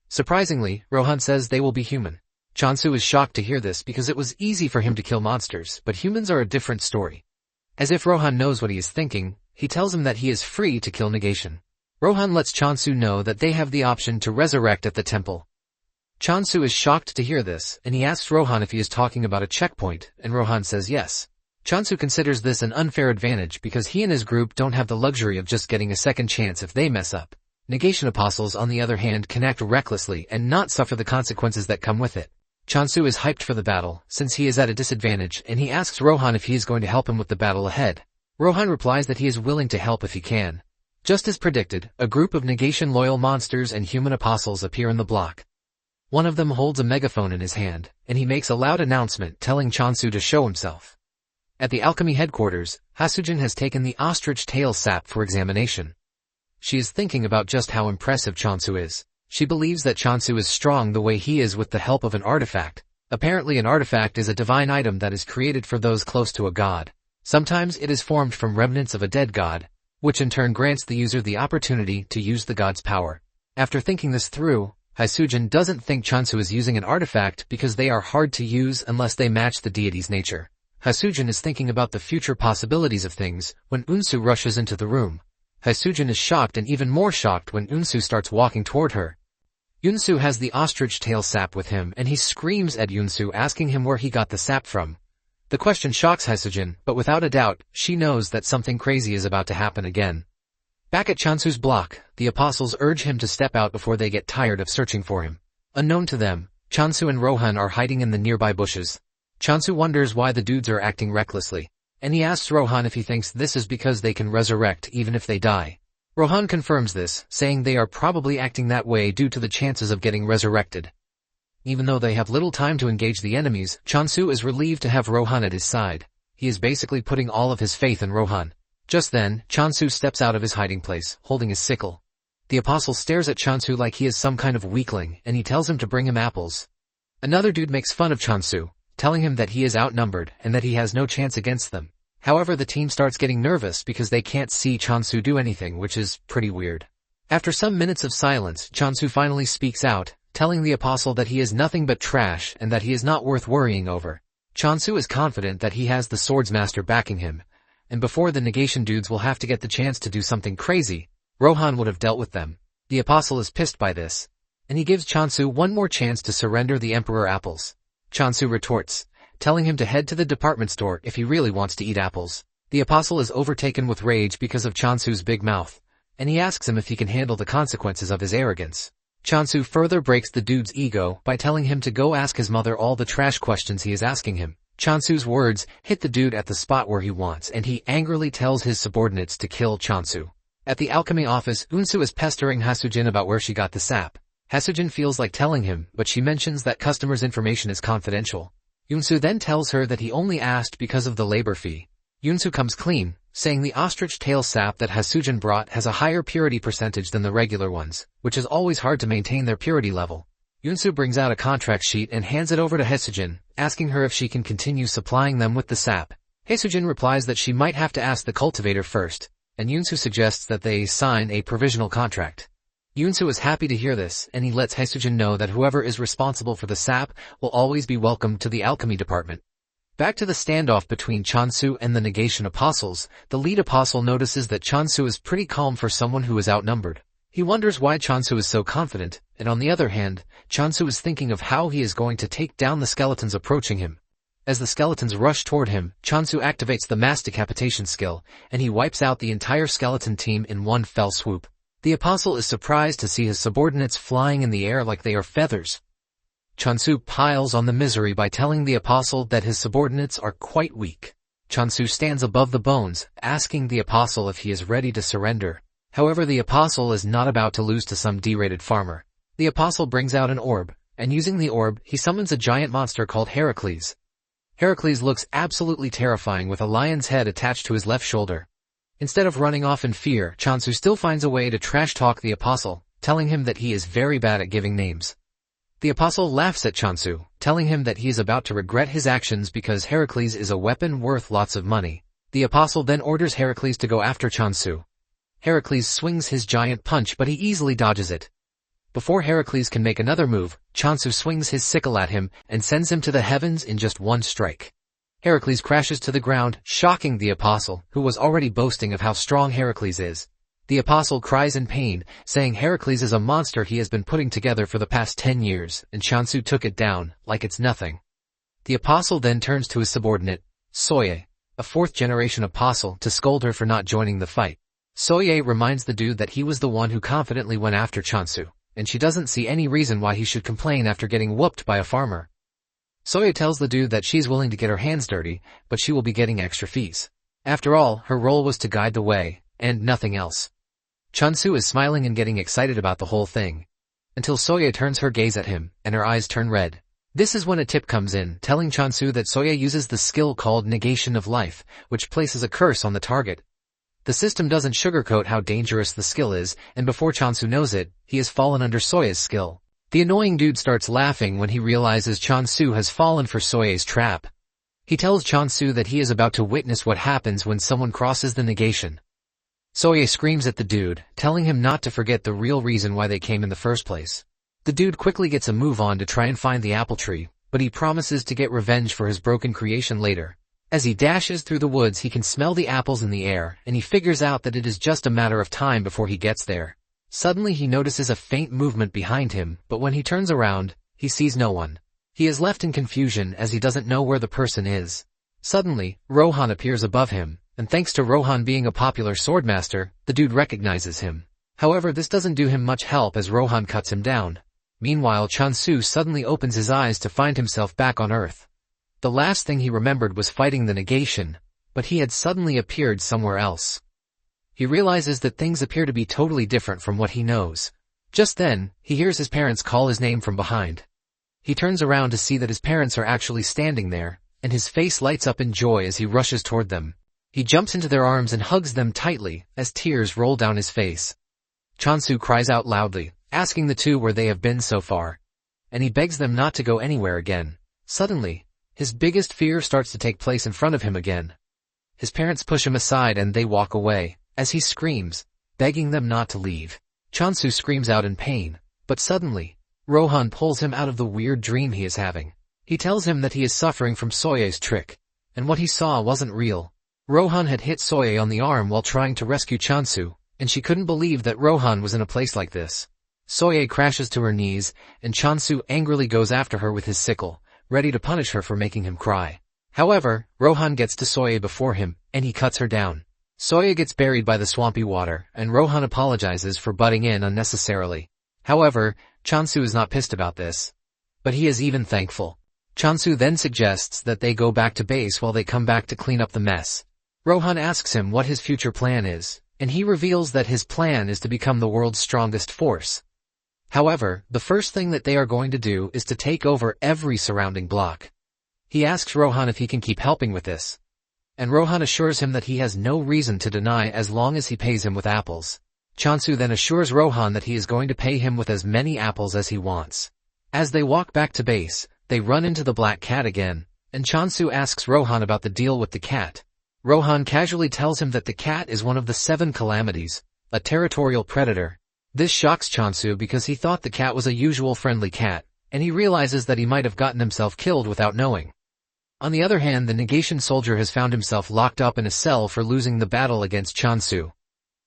Surprisingly, Rohan says they will be human. Chansu is shocked to hear this because it was easy for him to kill monsters, but humans are a different story. As if Rohan knows what he is thinking, he tells him that he is free to kill negation. Rohan lets Chansu know that they have the option to resurrect at the temple. Chansu is shocked to hear this, and he asks Rohan if he is talking about a checkpoint, and Rohan says yes. Chansu considers this an unfair advantage because he and his group don't have the luxury of just getting a second chance if they mess up. Negation apostles, on the other hand, can act recklessly and not suffer the consequences that come with it. Chansu is hyped for the battle, since he is at a disadvantage, and he asks Rohan if he is going to help him with the battle ahead. Rohan replies that he is willing to help if he can. Just as predicted, a group of negation-loyal monsters and human apostles appear in the block. One of them holds a megaphone in his hand, and he makes a loud announcement telling Chansu to show himself. At the alchemy headquarters, Hasujin has taken the ostrich tail sap for examination. She is thinking about just how impressive Chansu is. She believes that Chansu is strong the way he is with the help of an artifact. Apparently an artifact is a divine item that is created for those close to a god. Sometimes it is formed from remnants of a dead god, which in turn grants the user the opportunity to use the god's power. After thinking this through, Haesujin doesn't think Chansu is using an artifact because they are hard to use unless they match the deity's nature. Haesujin is thinking about the future possibilities of things when Unsu rushes into the room. Haesujin is shocked and even more shocked when Unsu starts walking toward her. Unsu has the ostrich tail sap with him and he screams at Unsu asking him where he got the sap from. The question shocks Haesujin, but without a doubt, she knows that something crazy is about to happen again. Back at Chansu's block, the apostles urge him to step out before they get tired of searching for him. Unknown to them, Chansu and Rohan are hiding in the nearby bushes. Chansu wonders why the dudes are acting recklessly, and he asks Rohan if he thinks this is because they can resurrect even if they die. Rohan confirms this, saying they are probably acting that way due to the chances of getting resurrected. Even though they have little time to engage the enemies, Chansu is relieved to have Rohan at his side. He is basically putting all of his faith in Rohan. Just then, Chansu steps out of his hiding place, holding his sickle. The apostle stares at Chansu like he is some kind of weakling, and he tells him to bring him apples. Another dude makes fun of Chansu, telling him that he is outnumbered and that he has no chance against them. However, the team starts getting nervous because they can't see Chansu do anything, which is pretty weird. After some minutes of silence, Chansu finally speaks out, telling the apostle that he is nothing but trash and that he is not worth worrying over. Chansu is confident that he has the swordsmaster backing him, and before the negation dudes will have to get the chance to do something crazy, Rohan would have dealt with them. The apostle is pissed by this, and he gives Chansu one more chance to surrender the emperor apples. Chansu retorts, telling him to head to the department store if he really wants to eat apples. The apostle is overtaken with rage because of Chansu's big mouth, and he asks him if he can handle the consequences of his arrogance. Chansu further breaks the dude's ego by telling him to go ask his mother all the trash questions he is asking him. Chansu's words hit the dude at the spot where he wants, and he angrily tells his subordinates to kill Chansu. At the alchemy office, Unsu is pestering Haesujin about where she got the sap. Haesujin feels like telling him, but she mentions that customers' information is confidential. Unsu then tells her that he only asked because of the labor fee. Unsu comes clean, saying the ostrich tail sap that Haesujin brought has a higher purity percentage than the regular ones, which is always hard to maintain their purity level. Unsu brings out a contract sheet and hands it over to Haesujin, asking her if she can continue supplying them with the sap. Haesujin replies that she might have to ask the cultivator first, and Unsu suggests that they sign a provisional contract. Unsu is happy to hear this, and he lets Haesujin know that whoever is responsible for the sap will always be welcome to the alchemy department. Back to the standoff between Chansu and the negation apostles, the lead apostle notices that Chansu is pretty calm for someone who is outnumbered. He wonders why Chansu is so confident, and on the other hand, Chansu is thinking of how he is going to take down the skeletons approaching him. As the skeletons rush toward him, Chansu activates the mass decapitation skill, and he wipes out the entire skeleton team in one fell swoop. The apostle is surprised to see his subordinates flying in the air like they are feathers. Chansu piles on the misery by telling the apostle that his subordinates are quite weak. Chansu stands above the bones, asking the apostle if he is ready to surrender. However, the apostle is not about to lose to some derated farmer. The apostle brings out an orb, and using the orb, he summons a giant monster called Heracles. Heracles looks absolutely terrifying with a lion's head attached to his left shoulder. Instead of running off in fear, Chansu still finds a way to trash-talk the apostle, telling him that he is very bad at giving names. The apostle laughs at Chansu, telling him that he is about to regret his actions because Heracles is a weapon worth lots of money. The apostle then orders Heracles to go after Chansu. Heracles swings his giant punch, but he easily dodges it. Before Heracles can make another move, Chansu swings his sickle at him and sends him to the heavens in just one strike. Heracles crashes to the ground, shocking the apostle, who was already boasting of how strong Heracles is. The apostle cries in pain, saying Heracles is a monster he has been putting together for the past 10 years, and Chansu took it down, like it's nothing. The apostle then turns to his subordinate, Soye, a fourth-generation apostle, to scold her for not joining the fight. Soye reminds the dude that he was the one who confidently went after Chansu, and she doesn't see any reason why he should complain after getting whooped by a farmer. Soye tells the dude that she's willing to get her hands dirty, but she will be getting extra fees. After all, her role was to guide the way, and nothing else. Chansu is smiling and getting excited about the whole thing, until Soye turns her gaze at him, and her eyes turn red. This is when a tip comes in, telling Chansu that Soye uses the skill called Negation of Life, which places a curse on the target. The system doesn't sugarcoat how dangerous the skill is, and before Chansu knows it, he has fallen under Soye's skill. The annoying dude starts laughing when he realizes Chansu has fallen for Soye's trap. He tells Chansu that he is about to witness what happens when someone crosses the negation. Soye screams at the dude, telling him not to forget the real reason why they came in the first place. The dude quickly gets a move on to try and find the apple tree, but he promises to get revenge for his broken creation later. As he dashes through the woods, he can smell the apples in the air, and he figures out that it is just a matter of time before he gets there. Suddenly he notices a faint movement behind him, but when he turns around, he sees no one. He is left in confusion as he doesn't know where the person is. Suddenly, Rohan appears above him, and thanks to Rohan being a popular swordmaster, the dude recognizes him. However, this doesn't do him much help as Rohan cuts him down. Meanwhile, Chansu suddenly opens his eyes to find himself back on Earth. The last thing he remembered was fighting the negation, but he had suddenly appeared somewhere else. He realizes that things appear to be totally different from what he knows. Just then, he hears his parents call his name from behind. He turns around to see that his parents are actually standing there, and his face lights up in joy as he rushes toward them. He jumps into their arms and hugs them tightly, as tears roll down his face. Chansu cries out loudly, asking the two where they have been so far, and he begs them not to go anywhere again. Suddenly, his biggest fear starts to take place in front of him again. His parents push him aside and they walk away, as he screams, begging them not to leave. Chansu screams out in pain, but suddenly, Rohan pulls him out of the weird dream he is having. He tells him that he is suffering from Soye's trick, and what he saw wasn't real. Rohan had hit Soye on the arm while trying to rescue Chansu, and she couldn't believe that Rohan was in a place like this. Soye crashes to her knees, and Chansu angrily goes after her with his sickle, ready to punish her for making him cry. However, Rohan gets to Soye before him, and he cuts her down. Soye gets buried by the swampy water, and Rohan apologizes for butting in unnecessarily. However, Chansu is not pissed about this, but he is even thankful. Chansu then suggests that they go back to base while they come back to clean up the mess. Rohan asks him what his future plan is, and he reveals that his plan is to become the world's strongest force. However, the first thing that they are going to do is to take over every surrounding block. He asks Rohan if he can keep helping with this, and Rohan assures him that he has no reason to deny as long as he pays him with apples. Chansu then assures Rohan that he is going to pay him with as many apples as he wants. As they walk back to base, they run into the black cat again, and Chansu asks Rohan about the deal with the cat. Rohan casually tells him that the cat is one of the 7 calamities, a territorial predator. This shocks Chansu because he thought the cat was a usual friendly cat, and he realizes that he might have gotten himself killed without knowing. On the other hand, the negation soldier has found himself locked up in a cell for losing the battle against Chansu.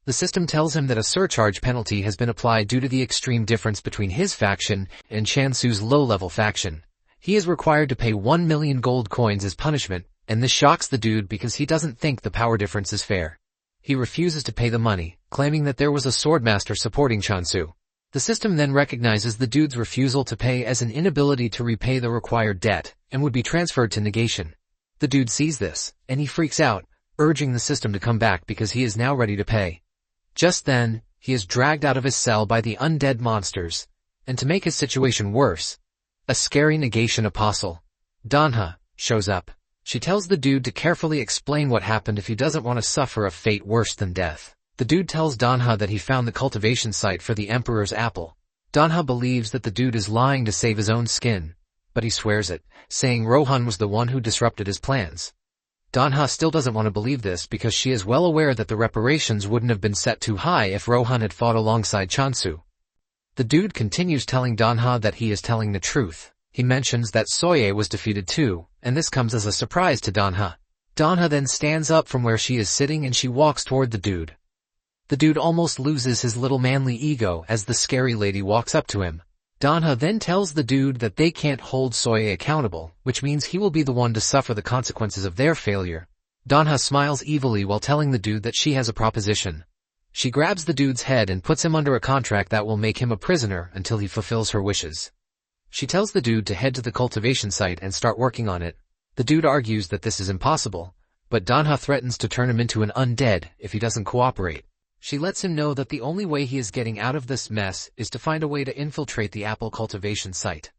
The system tells him that a surcharge penalty has been applied due to the extreme difference between his faction and Chansu's low-level faction. He is required to pay 1 million gold coins as punishment, and this shocks the dude because he doesn't think the power difference is fair. He refuses to pay the money, claiming that there was a swordmaster supporting Chansu. The system then recognizes the dude's refusal to pay as an inability to repay the required debt, and would be transferred to negation. The dude sees this, and he freaks out, urging the system to come back because he is now ready to pay. Just then, he is dragged out of his cell by the undead monsters, and to make his situation worse, a scary negation apostle, Danha, shows up. She tells the dude to carefully explain what happened if he doesn't want to suffer a fate worse than death. The dude tells Danha that he found the cultivation site for the Emperor's apple. Danha believes that the dude is lying to save his own skin, but he swears it, saying Rohan was the one who disrupted his plans. Danha still doesn't want to believe this because she is well aware that the reparations wouldn't have been set too high if Rohan had fought alongside Chansu. The dude continues telling Danha that he is telling the truth. He mentions that Soye was defeated too, and this comes as a surprise to Danha. Danha then stands up from where she is sitting and she walks toward the dude. The dude almost loses his little manly ego as the scary lady walks up to him. Danha then tells the dude that they can't hold Soye accountable, which means he will be the one to suffer the consequences of their failure. Danha smiles evilly while telling the dude that she has a proposition. She grabs the dude's head and puts him under a contract that will make him a prisoner until he fulfills her wishes. She tells the dude to head to the cultivation site and start working on it. The dude argues that this is impossible, but Danha threatens to turn him into an undead if he doesn't cooperate. She lets him know that the only way he is getting out of this mess is to find a way to infiltrate the apple cultivation site.